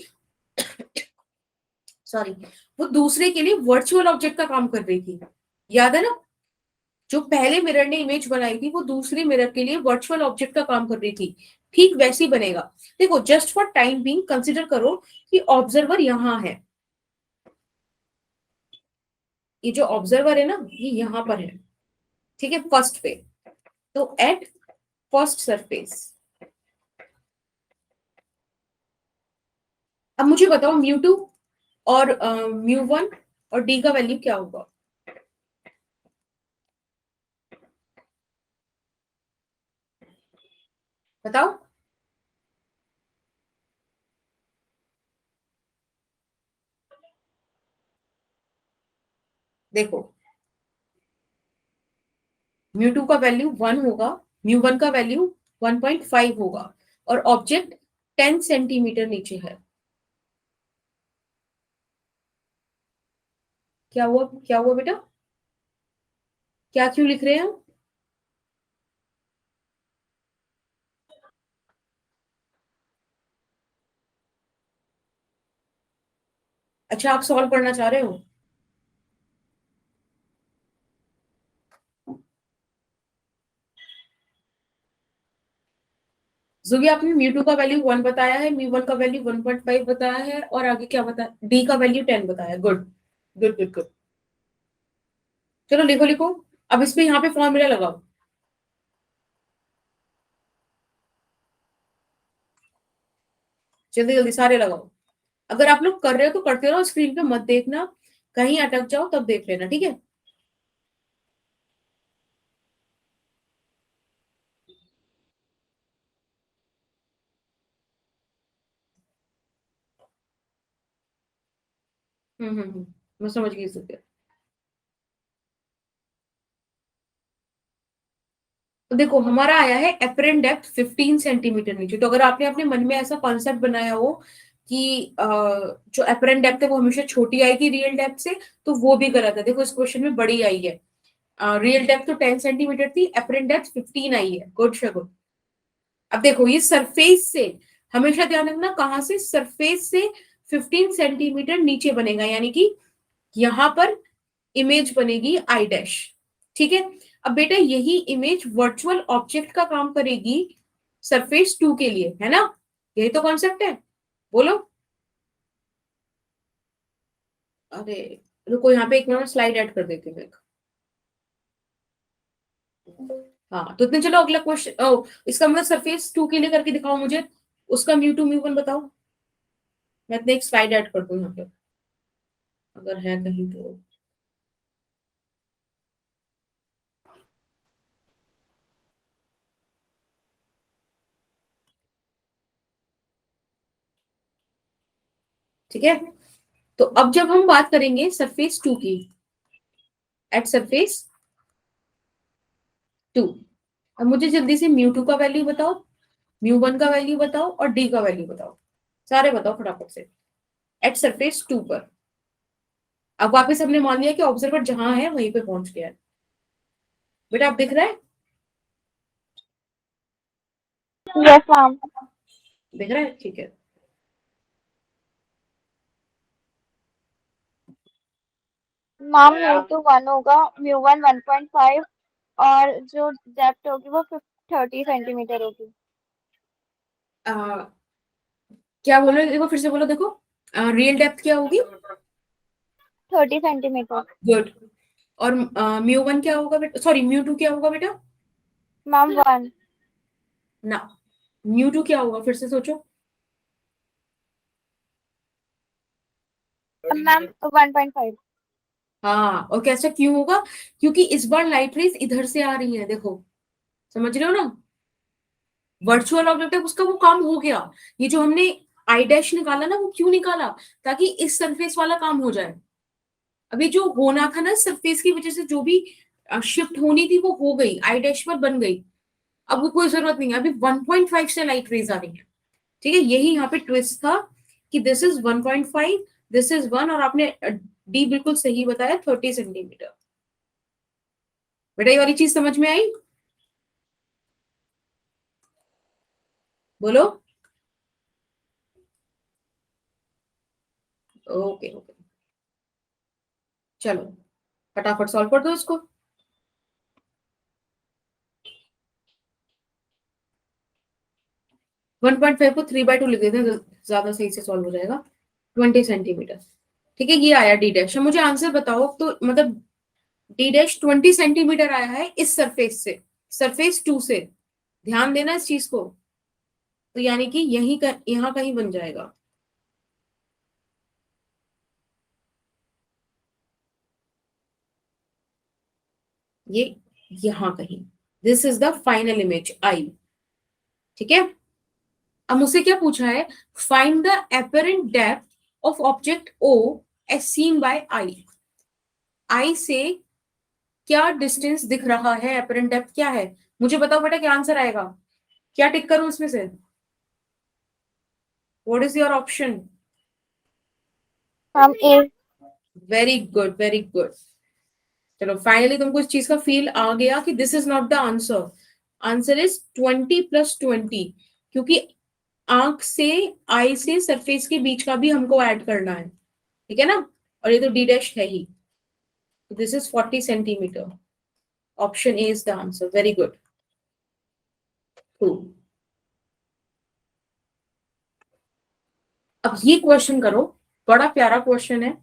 सॉरी, वो दूसरे के लिए वर्चुअल ऑब्जेक्ट का काम कर रही थी, याद है ना। जो पहले मिरर ने इमेज बनाई थी, वो दूसरे मिरर के लिए वर्चुअल ऑब्जेक्ट का काम कर रही थी, ठीक वैसे ही बनेगा। देखो, just for time being consider करो कि ऑब्जर्वर यहां है, ये जो ऑब्जर्वर है ना, ये यहां पर है, ठीक है, फर्स्ट पे। तो एट फर्स्ट सरफेस, अब मुझे बताओ म्यू टू और म्यू वन और डी का वैल्यू क्या होगा। बताओ। देखो, म्यू टू का वैल्यू 1 होगा, म्यू वन का वैल्यू 1.5 होगा, और ऑब्जेक्ट 10 सेंटीमीटर नीचे है। क्या हुआ, क्या हुआ बेटा, क्या क्यों लिख रहे हैं हम। अच्छा, आप सॉल्व करना चाह रहे हो। जो भी आपने म्यू टू का वैल्यू 1 बताया है, म्यू वन का वैल्यू 1.5 बताया है, और आगे क्या बताया, डी का वैल्यू 10 बताया। Good good good good. चलो लिखो लिखो, अब इस पे यहाँ पे फॉर्मूला लगाओ, जल्दी जल्दी सारे लगाओ। अगर आप लोग कर रहे हो तो करते रहो, स्क्रीन पे मत देखना, कहीं अटक जाओ तब देख लेना, ठीक है। मैं समझ गई इसे। तो देखो, हमारा आया है एपरेंट डेप्थ 15 सेंटीमीटर नीचे, तो अगर आपने अपने मन में ऐसा कॉन्सेप्ट बनाया हो कि जो एपरेंट डेप्थ है वो हमेशा छोटी आएगी रियल डेप्थ से, तो वो भी गलत है। देखो, इस क्वेश्चन में बड़ी आई है, रियल डेप्थ तो 10 सेंटीमीटर थी, एपरेंट डेप्थ 15 आई है। गुड शगुन। अब देखो, ये सरफेस से, हमेशा ध्यान रखना, कहां से, सरफेस से 15 सेंटीमीटर नीचे बनेगा, यानी कि यहां पर इमेज बनेगी आई डैश, ठीक है। अब बेटा, यही इमेज वर्चुअल ऑब्जेक्ट का काम करेगी सरफेस टू के लिए, है ना। यही तो कॉन्सेप्ट है, बोलो। अरे रुको, यहाँ पे एक मिनट स्लाइड ऐड कर देती हूँ एक। हाँ, तो इतने, चलो अगला क्वेश्चन, ओ इसका मतलब सरफेस टू के लिए करके दिखाओ मुझे, उसका म्यू टू म्यू वन बताओ। मैं इतने एक स्लाइड ऐड कर दूँ यहाँ पे, अगर है कहीं तो। ठीक है, तो अब जब हम बात करेंगे सरफेस टू की, एट सरफेस टू, अब मुझे जल्दी से म्यू टू का वैल्यू बताओ, म्यू वन का वैल्यू बताओ, और डी का वैल्यू बताओ, सारे बताओ फटाफट से, एट सरफेस टू पर। अब वापस हमने मान लिया कि ऑब्जर्वर जहां है वहीं पे पहुंच गया है। बेटा आप दिख रहा है, यस मैम। दिख रहा है, ठीक है। मैम म्यू टू 1 होगा, म्यू वन 1.5, और जो डेप्थ होगी वो 15 30 सेंटीमीटर होगी। क्या बोल रहे हो, देखो फिर से बोलो, देखो रियल डेप्थ क्या होगी? 30 सेंटीमीटर। गुड। और म्यू वन क्या होगा बेटा, सॉरी म्यू टू क्या होगा बेटा? मैम 1। ना, म्यू टू क्या होगा, फिर से सोचो। मैम 1.5। हाँ, और कैसा क्यों होगा? क्योंकि इस बार लाइट रेज इधर से आ रही है, देखो, समझ रहे हो ना? वर्चुअल ऑब्जेक्ट है, उसका वो काम हो गया। ये जो हमने आई डैश निकाला ना, वो क्यों निकाला? ताकि इस सरफेस वाला काम हो जाए। अभी जो होना था ना, सरफेस की वजह से जो भी शिफ्ट होनी थी वो हो गई, आई डैश पर बन गई। अब वो कोई जरूरत नहीं है, अभी 1.5 से लाइट रेज आ रही है। ठीक है, यही यहाँ पे ट्विस्ट था कि दिस इज 1.5, दिस इज 1, और आपने डी बिल्कुल सही बताया, 30 सेंटीमीटर। बेटा ये वाली चीज समझ में आई? बोलो। ओके ओके, चलो फटाफट सॉल्व कर दो इसको। 1.5 को 3/2 लिख देते हैं, ज्यादा सही से सॉल्व हो जाएगा। 20 सेंटीमीटर। ठीक है, ये आया डी डैश। मुझे आंसर बताओ तो, मतलब डी डैश 20 सेंटीमीटर आया है इस सरफेस से, सरफेस टू से। ध्यान देना इस चीज को। तो यानी कि यही यहाँ कहीं बन जाएगा। ये यहाँ कहीं। This is the final image I. ठीक है, अब मुझसे क्या पूछा है? Find the apparent depth of object O as seen by eye. Eye से क्या डिस्टेंस दिख रहा है, एपरेंट डेप्थ क्या है? मुझे बताओ बेटा, क्या आंसर आएगा? क्या टिक करूं इसमें से? What is your option? Ma'am A. Very good, very good. चलो फाइनली तुमको इस चीज का फील आ गया कि this is not the answer. Answer is 20 + 20, क्योंकि आंख से, आई से सरफेस के बीच का भी हमको ऐड करना है। ठीक है ना? और ये तो डी डैश है ही। This is 40 centimetre. Option A is the answer. Very good. True. अब ये क्वेश्चन करो, बड़ा प्यारा क्वेश्चन है।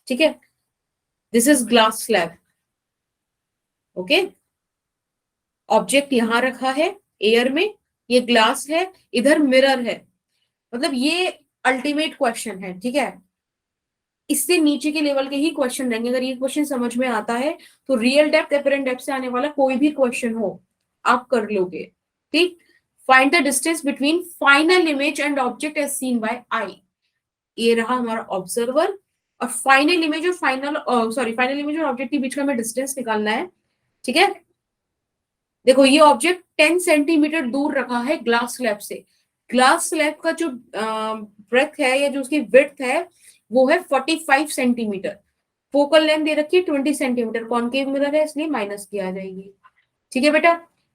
ठीक है, this is glass slab. Okay, object यहां रखा है एयर में, ये ग्लास है, इधर मिरर है। मतलब ये अल्टीमेट क्वेश्चन है। ठीक है, इससे नीचे के लेवल के ही क्वेश्चन रहेंगे। अगर ये क्वेश्चन समझ में आता है तो रियल डेप्थ, एपरेंट डेप्थ से आने वाला कोई भी क्वेश्चन हो आप कर लोगे। ठीक। Find the distance between final image and object as seen by eye. ये रहा हमारा ऑब्जर्वर, और फाइनल इमेज और फाइनल इमेज और ऑब्जेक्ट के बीच का हमें डिस्टेंस निकालना है। ठीक है, देखो ये ऑब्जेक्ट 10 सेंटीमीटर दूर रखा है ग्लास स्लैब से। ग्लास स्लैब का जो ब्रेथ है या जो उसकी विड्थ है वो है 45 सेंटीमीटर। फोकल लेंथ दे रखी है 20 सेंटीमीटर। कॉनकेव मिरर है इसलिए माइनस की आ जाएगी। ठीक है बेटा,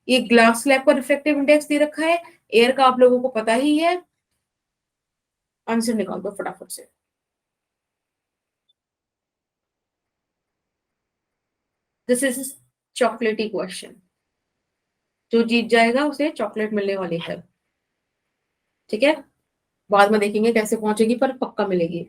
ये ग्लास स्लैब का रिफ्लेक्टिव इंडेक्स दे रखा है, एयर का आप लोगों को पता ही है। आंसर निकाल दो फटाफट से। दिस इज चॉकलेटी क्वेश्चन। जो जीत जाएगा उसे चॉकलेट मिलने वाली है। ठीक है, बाद में देखेंगे कैसे पहुंचेगी, पर पक्का मिलेगी।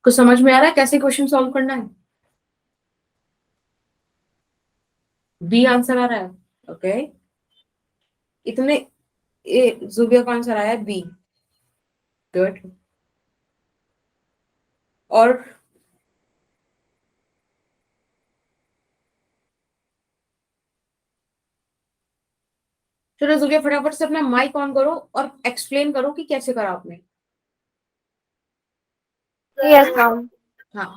कुछ समझ में आ रहा है कैसे क्वेश्चन सॉल्व करना है? बी आंसर आ रहा है? ओके, इतने ए जुबिया का आंसर आया बी। गुड। और चलो जुबिया फटाफट से अपना माइक ऑन करो और एक्सप्लेन करो कि कैसे करा आपने। Yes ma'am. हाँ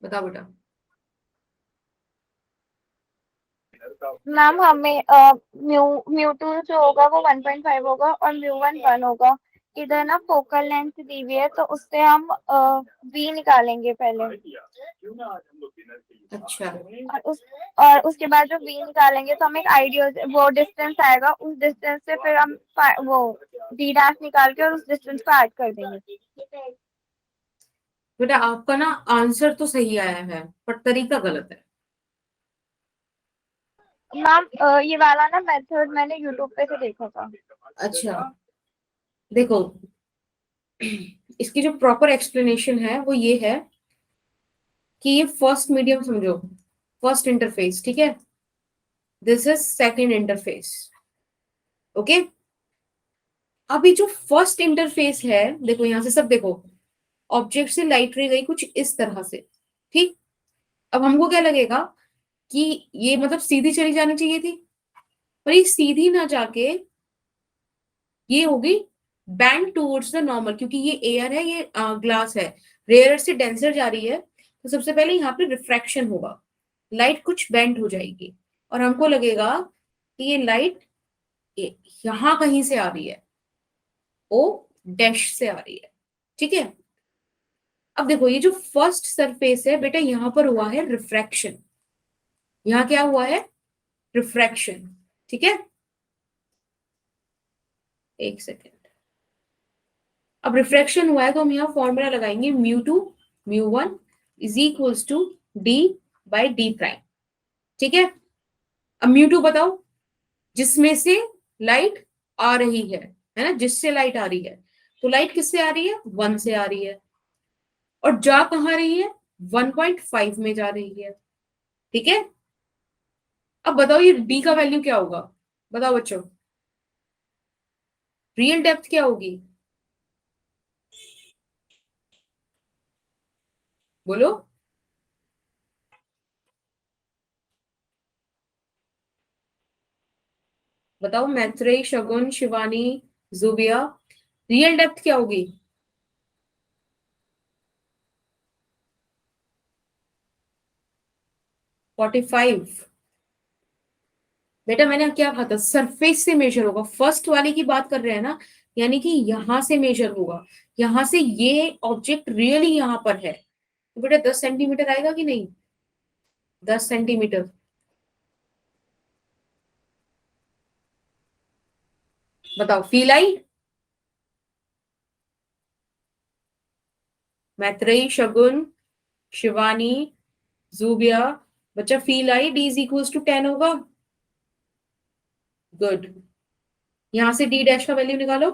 बताओ बेटा। मैम हमें म्यू म्यू टू जो होगा वो 1.5 होगा और म्यू वन 1 होगा। इधर ना फोकल लेंथ दी हुई है तो उससे हम वी निकालेंगे पहले। अच्छा और उसके बाद जो वी निकालेंगे तो हमें एक आइडिया वो डिस्टेंस आएगा, उस डिस्टेंस से फिर हम वो डी डैश निकाल के और उस डिस्टेंस को ऐड कर देंगे। बेटा आपका ना आंसर तो सही आया है पर तरीका गलत है। मैम ये वाला ना मेथड मैंने यूट्यूब पे से देखा था। अच्छा देखो इसकी जो प्रॉपर एक्सप्लेनेशन है वो ये है कि ये फर्स्ट मीडियम समझो, फर्स्ट इंटरफेस, ठीक है। This is second interface. Okay. अभी जो फर्स्ट इंटरफेस है देखो यहां से सब देखो, ऑब्जेक्ट से लाइट रे गई कुछ इस तरह से, ठीक। अब हमको क्या लगेगा कि ये मतलब सीधी चली जानी चाहिए थी, पर ये सीधी ना जाके ये होगी बैंड टूवर्ड्स द नॉर्मल, क्योंकि ये एयर है, ये ग्लास है, रेयर से डेंसर जा रही है, तो सबसे पहले यहाँ पे रिफ्रैक्शन होगा, लाइट कुछ बेंड हो जाएगी और हमको लगेगा कि ये लाइट यहां कहीं से आ रही है, ओ डैश से आ रही है, ठीक है। अब देखो ये जो फर्स्ट सरफेस है बेटा यहां पर हुआ है रिफ्रैक्शन, यहाँ क्या हुआ है रिफ्रैक्शन, ठीक है। एक सेकेंड। अब रिफ्रैक्शन हुआ है तो हम यहाँ फॉर्मूला लगाएंगे mu two mu one is equals to D by D prime, ठीक है। अब म्यू टू बताओ, जिसमें से लाइट आ रही है ना, जिससे लाइट आ रही है, तो लाइट किससे आ रही है, वन से आ रही है, और जा कहाँ रही है, 1.5 में जा रही है, ठीक है। अब बताओ ये डी का वैल्यू क्या होगा, बताओ बच्चों, रियल डेप्थ क्या होगी, बोलो। बताओ मैत्रेय, शगुन, शिवानी, जुबिया, रियल डेप्थ क्या होगी। 45। बेटा मैंने क्या कहा था, सरफेस से मेजर होगा, फर्स्ट वाले की बात कर रहे हैं ना, यानी कि यहां से मेजर होगा, यहां से ये ऑब्जेक्ट रियली यहां पर है, तो बेटा 10 सेंटीमीटर आएगा कि नहीं, 10 सेंटीमीटर। बताओ फील आई, मैत्रेयी, शगुन, शिवानी, जूबिया, बच्चा feel I, D is equals to 10 होगा। गुड। यहां से डी डैश का वैल्यू निकालो,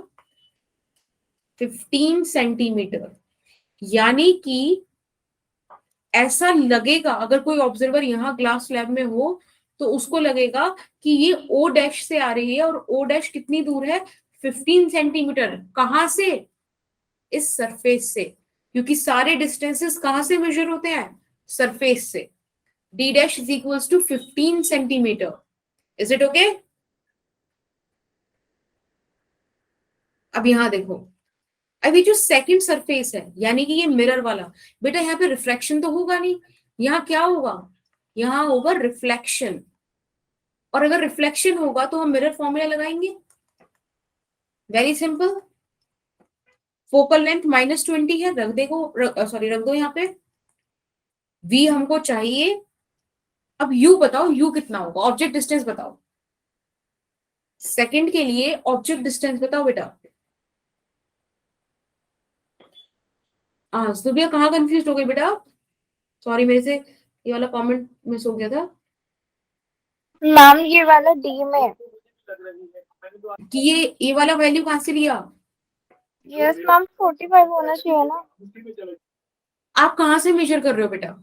15 सेंटीमीटर। यानी कि ऐसा लगेगा अगर कोई ऑब्जर्वर यहाँ ग्लास लैब में हो तो उसको लगेगा कि ये ओ डैश से आ रही है, और ओ डैश कितनी दूर है, 15 सेंटीमीटर। कहां से, इस सरफेस से, क्योंकि सारे डिस्टेंसेस कहां से मेजर होते हैं, सरफेस से। D dash is equals to 15 centimetre. Is it okay. अब यहां देखो, अब ये जो सेकंड सरफेस है यानी कि ये मिरर वाला, बेटा यहाँ पे रिफ्लेक्शन तो होगा नहीं, यहाँ क्या होगा, यहाँ होगा रिफ्लेक्शन, और अगर रिफ्लेक्शन होगा तो हम मिरर फॉर्मूला लगाएंगे, वेरी सिंपल। फोकल लेंथ -20 है, रख देखो, सॉरी रख दो यहाँ पे, v हमको चाहिए। अब u बताओ, u कितना होगा, ऑब्जेक्ट डिस्टेंस बताओ, सेकंड के लिए ऑब्जेक्ट डिस्टेंस बताओ बेटा। हाँ सुबिया कहाँ कंफ्यूज हो गई बेटा, सॉरी मेरे से ये वाला कमेंट मिस हो गया था, मैम ये वाला डी में। कि ये वाला वैल्यू कहां से लिया, यस मैम 45 होना चाहिए ना। आप कहां से मेजर कर रहे हो बेटा,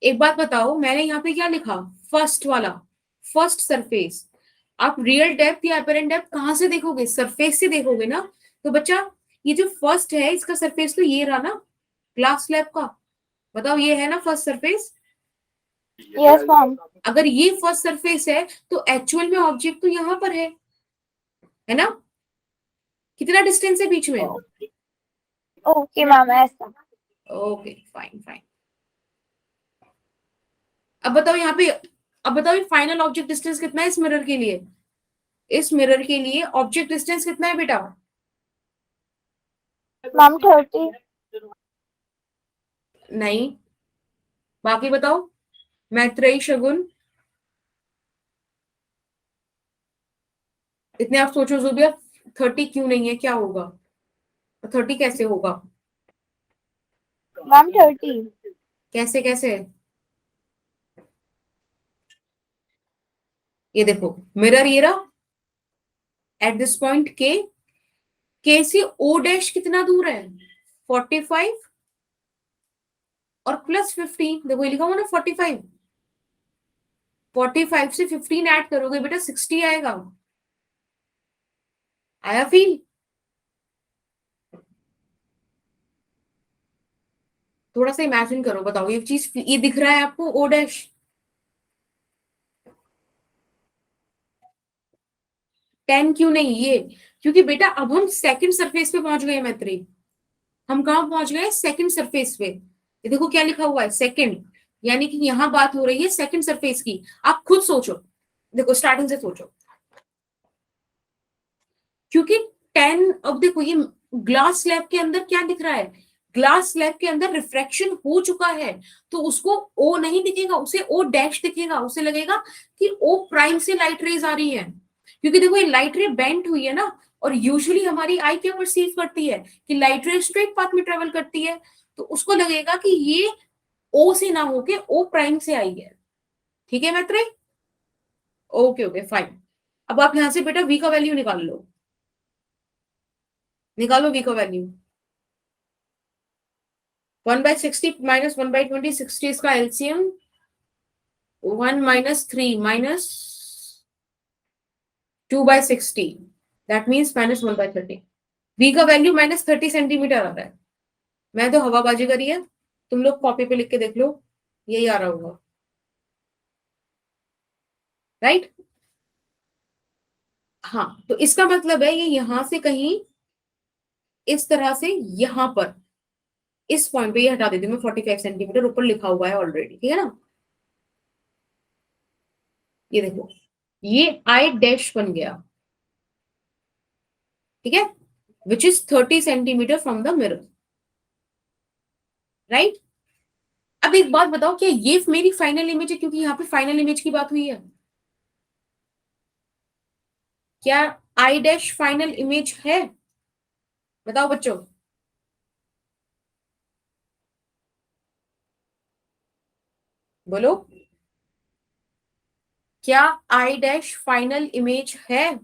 एक बात बताओ, मैंने यहाँ पे क्या लिखा, फर्स्ट वाला, फर्स्ट सरफेस, आप रियल डेप्थ या अपरेंट डेप्थ कहाँ से देखोगे? सरफेस से देखोगे ना। तो बच्चा ये जो फर्स्ट है इसका सरफेस तो ये रहा ना, ग्लास स्लैब का। बताओ ये है ना फर्स्ट सरफेस? Yes ma'am. अगर ये फर्स्ट सरफेस है तो एक्चुअल में ऑब्जेक्ट तो यहाँ पर है ना? कितना डिस्टेंस है बीच में? ओके मैम, ऐसा। Okay fine fine. अब बताओ यहाँ पे, अब बताओ ये फाइनल ऑब्जेक्ट डिस्टेंस कितना है इस मिरर के लिए? इस मिरर के लिए ऑब्जेक्ट डिस्टेंस कितना है बेटा? मैम 30। नहीं, बाकी बताओ। मैत्रेयी, शगुन, इतने आप सोचो जुबिया। 30 क्यों नहीं है, क्या होगा? 30 कैसे होगा? मैम 30। कैसे कैसे? ये देखो मिरर ये रहा, एट दिस पॉइंट के से ओ डैश कितना दूर है? 45 और प्लस 15, देखो ये लिखा हुआ ना 45। 45 से 15 ऐड करोगे बेटा 60 आएगा। आया फील? थोड़ा सा इमेजिन करो, बताओ ये चीज ये दिख रहा है आपको ओ डैश? 10 क्यों नहीं ये? क्योंकि बेटा अब हम सेकंड सरफेस पे पहुंच गए मैत्री। हम कहां पहुंच गए? सेकंड सरफेस पे। ये देखो क्या लिखा हुआ है, सेकंड। यानी कि यहां बात हो रही है सेकंड सरफेस की। आप खुद सोचो, देखो स्टार्टिंग से सोचो। क्योंकि 10, अब देखो ये ग्लास स्लैब के अंदर क्या दिख रहा है? ग्लास स्लैब के अंदर रिफ्रैक्शन हो चुका है, तो उसको ओ नहीं दिखेगा, उसे ओ डैश दिखेगा। उसे लगेगा कि ओ प्राइम से लाइट रेज आ रही है। क्योंकि देखो ये लाइट रे बेंट हुई है ना, और यूजुअली हमारी आई क्या परसीव करती है कि लाइट रे स्ट्रेट पाथ में ट्रेवल करती है। तो उसको लगेगा कि ये ओ से ना होके ओ प्राइम से आई है। ठीक है मैत्रेय? Okay okay fine. अब आप यहां से बेटा वी का वैल्यू निकाल लो। निकालो वी का वैल्यू। 1/60 माइनस 1/20, 60 इसका LCM 1 minus 3 minus 2/60, that means minus 1/30। V का वैल्यू माइनस 30 सेंटीमीटर आ रहा है। मैं तो हवाबाजी करी है, तुम लोग कॉपी पे लिख के देख लो, यही आ रहा होगा। राइट? हाँ, तो इसका मतलब है ये यहां से कहीं इस तरह से यहां पर इस पॉइंट पे ये हटा देती हूँ मैं। 45 सेंटीमीटर ऊपर लिखा हुआ है ऑलरेडी, ठीक है ना? ये देखो ये आई डैश बन गया, ठीक है, which is 30 centimetre from the mirror. Right? अब एक बात बताओ, क्या ये मेरी फाइनल इमेज है? क्योंकि यहाँ पे फाइनल इमेज की बात हुई है। क्या आई डैश फाइनल इमेज है? बताओ बच्चों। बोलो, क्या आई डैश फाइनल इमेज है?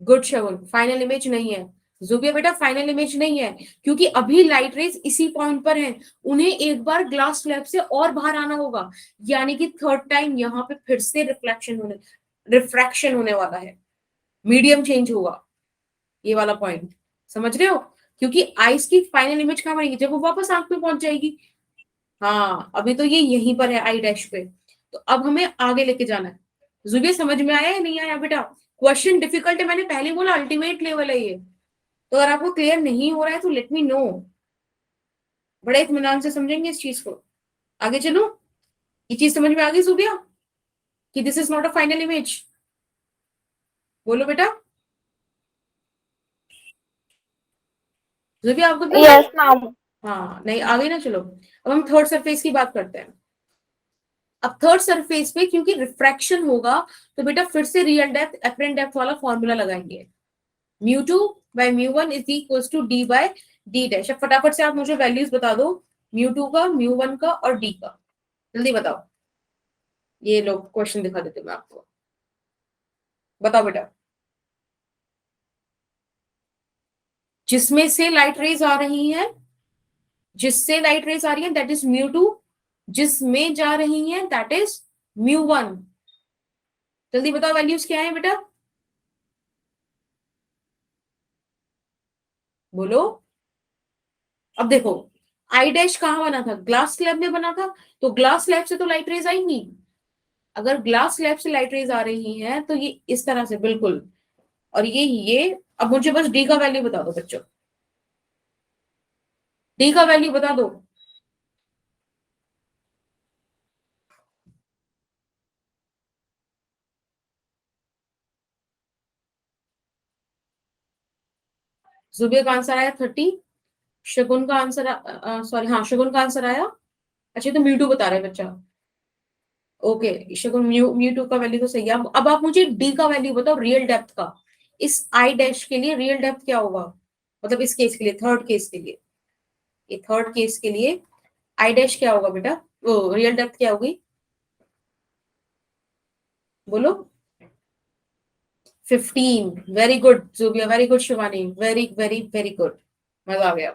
गुड शगुन, फाइनल इमेज नहीं है। जुबिया बेटा फाइनल इमेज नहीं है, क्योंकि अभी लाइट रेज इसी पॉइंट पर हैं। उन्हें एक बार ग्लास स्लैब से और बाहर आना होगा, यानी कि थर्ड टाइम यहाँ पे फिर से रिफ्रैक्शन होने वाला है। मीडियम चेंज होगा, ये वाला पॉइंट। समझ रहे हो? क्योंकि आइस की फाइनल इमेज कहाँ बनेगी? जब वो वापस आंख में पहुंच जाएगी। हाँ, अभी तो ये यहीं पर है आई डैश पे। तो अब हमें आगे लेके जाना है। जुबिया समझ में आया या नहीं आया बेटा? क्वेश्चन डिफिकल्ट है, मैंने पहले बोला अल्टीमेट लेवल है ये। तो अगर आपको क्लियर नहीं हो रहा है तो लेट मी नो, बड़े इत्मीनान से समझेंगे इस चीज को। आगे चलो, ये चीज समझ में आ गई जुबिया कि this is not a final image? बोलो बेटा। जुबिया आपको तो यस मैम। हाँ नहीं आ गई ना? चलो अब हम थर्ड सरफेस की बात करते हैं। अब थर्ड सरफेस पे क्योंकि रिफ्रैक्शन होगा, तो बेटा फिर से रियल डेप्थ अपरेंट डेप्थ वाला फॉर्मूला लगाएंगे। Mu 2 by mu 1 is equal to D by D dash. अब फटाफट से आप मुझे वैल्यूज बता दो, म्यू 2 का, म्यू 1 का और डी का। जल्दी बताओ। ये लो क्वेश्चन दिखा देते मैं आपको। बताओ बेटा। जिसमें से लाइट रेज आ रही है, जिससे लाइट रेज आ रही है दैट इज म्यू 2 जिसमें जा रही हैं दैट इज μ1। जल्दी बताओ वैल्यूज क्या है बेटा, बोलो। अब देखो आई डैश कहाँ बना था, ग्लास स्लैब में बना था, तो ग्लास स्लैब से तो लाइट रेज आएंगी। अगर ग्लास स्लैब से लाइट रेज आ रही हैं तो ये इस तरह से बिल्कुल, और ये अब मुझे बस डी का वैल्यू बता दो बच्चों, डी का वैल्यू बता दो। जुबे का आंसर आया 30, शगुन का आंसर सॉरी हाँ शगुन का आंसर आया, अच्छा तो म्यू2 बता रहे हैं बच्चा, ओके शगुन म्यू2 का वैल्यू तो सही है। अब आप मुझे डी का वैल्यू बताओ रियल डेप्थ का, इस आई डैश के लिए रियल डेप्थ क्या होगा, मतलब इस केस के लिए, थर्ड केस के लिए, ये थर्ड केस के लिए आई डैश क्या होगा बेटा, वो रियल डेप्थ क्या होगी, बोलो। 15, very good Zubia, very good Shivani, very very very good, मजा आ गया।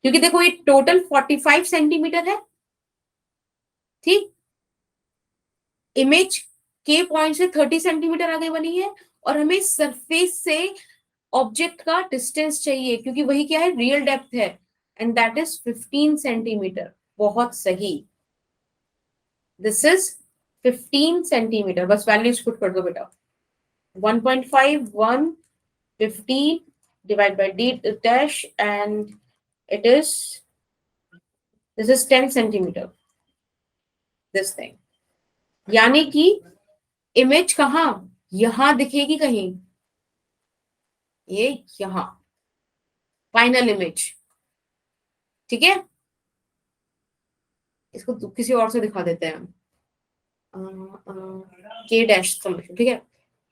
क्योंकि देखो ये टोटल 45 सेंटीमीटर है, ठीक, इमेज के पॉइंट से 30 सेंटीमीटर आगे बनी है, और हमें सरफेस से ऑब्जेक्ट का डिस्टेंस चाहिए क्योंकि वही क्या है, रियल डेप्थ है, एंड दैट इज 15 सेंटीमीटर। बहुत सही, दिस इज 15 सेंटीमीटर। बस वैल्यूज पुट कर दो बेटा, 1.5 1 15 divide by d dash and it is, this is 10 centimetre, this thing. यानी कि इमेज कहाँ, यहां दिखेगी कहीं, ये यहां, फाइनल इमेज, ठीक है। इसको किसी और से दिखा देते हैं हम, के डैश समझो, ठीक है।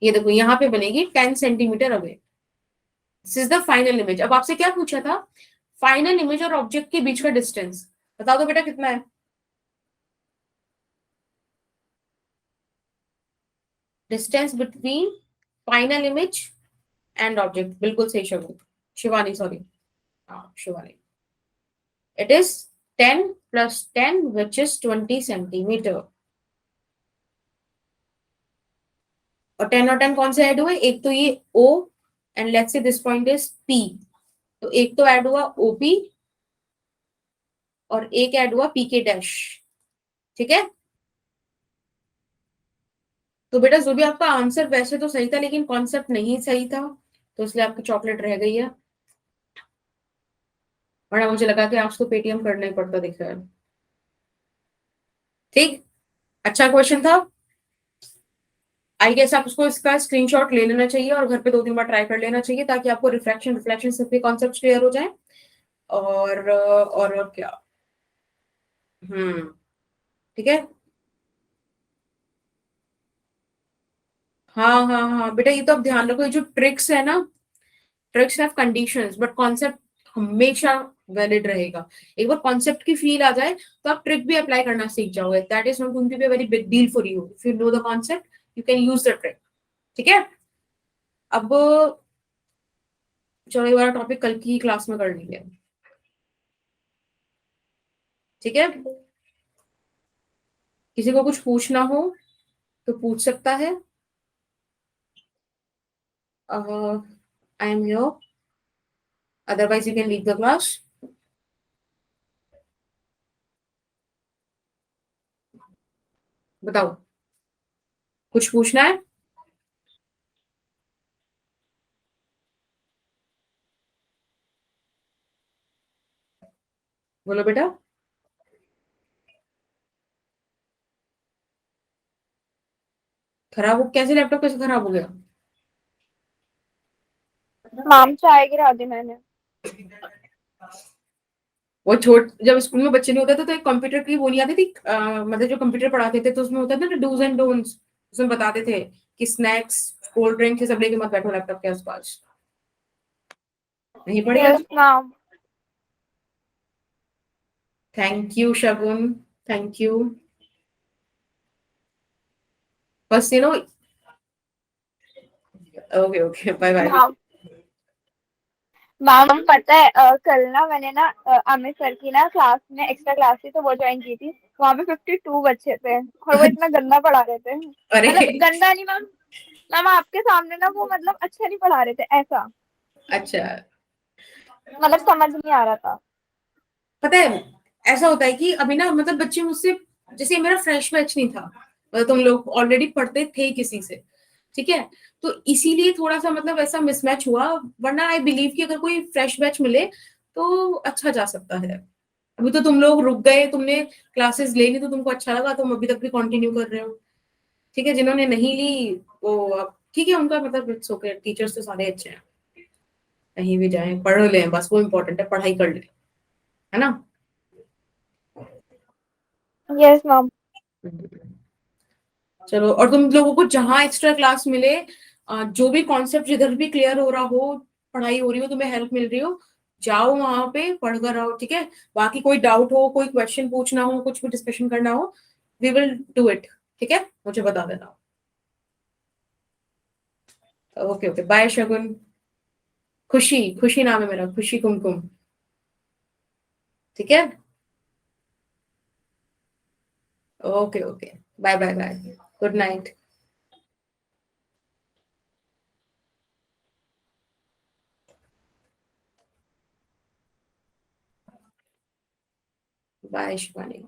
ये देखो यहाँ पे बनेगी 10 centimetre away, this is the final image. अब आपसे क्या पूछा था, फाइनल इमेज और ऑब्जेक्ट के बीच का डिस्टेंस बता दो बेटा कितना है, distance between final image and object, बिल्कुल सही शब्द, शिवानी सॉरी, हाँ Shivani, it is 10 + 10 which is 20 centimetre. और 10 और 10 कौन से ऐड हुए, एक तो ये O and let's say this point is P, तो एक तो ऐड हुआ OP और एक ऐड हुआ PK डैश, ठीक है। तो बेटा जो भी आपका आंसर वैसे तो सही था लेकिन कॉन्सेप्ट नहीं सही था, तो इसलिए आपकी चॉकलेट रह गई है, वरना मुझे लगा कि आज तो पेटीएम करना ही पड़ता दिख रहा है, ठीक। अच्छा क्वेश्चन था, आई गेस आप उसको इसका स्क्रीनशॉट ले लेना चाहिए और घर पे 2-3 बार ट्राई कर लेना चाहिए ताकि आपको रिफ्लेक्शन रिफ्लेक्शन सबके कॉन्सेप्ट क्लियर हो जाए। और क्या, ठीक है। हाँ हाँ हाँ बेटा, ये तो आप ध्यान रखो, ये जो ट्रिक्स है ना, tricks have conditions but concept हमेशा वैलिड रहेगा। एक बार कॉन्सेप्ट की फील आ जाए तो आप ट्रिक भी अप्लाई करना सीख जाओगे, that is not going to be a very big deal for you, if you know the concept you can use the trick, ठीक है। अब चलो ये वाला टॉपिक कल की क्लास में कर लेंगे, ठीक है। किसी को कुछ पूछना हो तो पूछ सकता है, I am here, otherwise you can leave the class. बताओ, कुछ पूछना है, बोलो बेटा। खराब हो कैसे, लैपटॉप कैसे खराब हो गया, मैम चाय गिरा दी मैंने। वो छोट जब स्कूल में बच्चे नहीं होते थे तो एक कंप्यूटर की वो नहीं आती थी, मतलब जो कंप्यूटर पढ़ाते थे तो उसमें होता था ना डूज एंड डोंट्स, उसमें बताते थे कि स्नैक्स कोल्ड ड्रिंक ये सब लेके मत बैठो लैपटॉप के आसपास, नहीं पढ़ी यस आज। Ma'am. Thank you Shagun, thank you, बस you know, okay okay bye bye. Ma'am ma'am पता है कल ना मैंने ना अमित सर की ना क्लास में एक्स्ट्रा क्लास थी तो वो ज्वाइन की थी। वहां पे 52 बच्चे थे और वो इतना गंदा पढ़ा रहे थे, अरे मतलब गंदा नहीं मैम, मैम आपके सामने ना वो मतलब अच्छा नहीं पढ़ा रहे थे ऐसा, अच्छा, मतलब समझ नहीं आ रहा था। पता है ऐसा होता है कि अभी ना मतलब बच्चे मुझसे, जैसे मेरा फ्रेश बैच नहीं था, मतलब तुम लोग ऑलरेडी पढ़ते थे किसी से, ठीक है, तो इसीलिए थोड़ा सा मतलब ऐसा मिसमैच हुआ, वरना आई बिलीव कि अगर कोई फ्रेश बैच मिले तो अच्छा जा सकता है। अभी तो तुम लोग रुक गए, तुमने क्लासेस ले ली तो तुमको अच्छा लगा, तुम अभी तक भी कंटिन्यू कर रहे हो, ठीक है, जिन्होंने नहीं ली वो अब ठीक है, उनका मतलब इट्स ओके, टीचर्स तो सारे अच्छे हैं, कहीं भी जाएं पढ़ लें, बस वो इम्पोर्टेंट है, पढ़ाई कर ले, है ना। Yes ma'am. चलो, और तुम लोगों को जहां एक्स्ट्रा क्लास मिले, जो भी कॉन्सेप्ट जिधर भी क्लियर हो रहा हो, पढ़ाई हो रही हो, तुम्हें हेल्प मिल रही हो, जाओ वहां पे पढ़ कर आओ, ठीक है। बाकी कोई डाउट हो, कोई क्वेश्चन पूछना हो, कुछ भी डिस्कशन करना हो, वी विल डू इट, ठीक है, मुझे बता देना। Okay okay, bye Shagun. Khushi, Khushi नाम है मेरा, खुशी कुमकुम, ठीक है। Okay okay, bye bye bye, good night. Bye Shivani.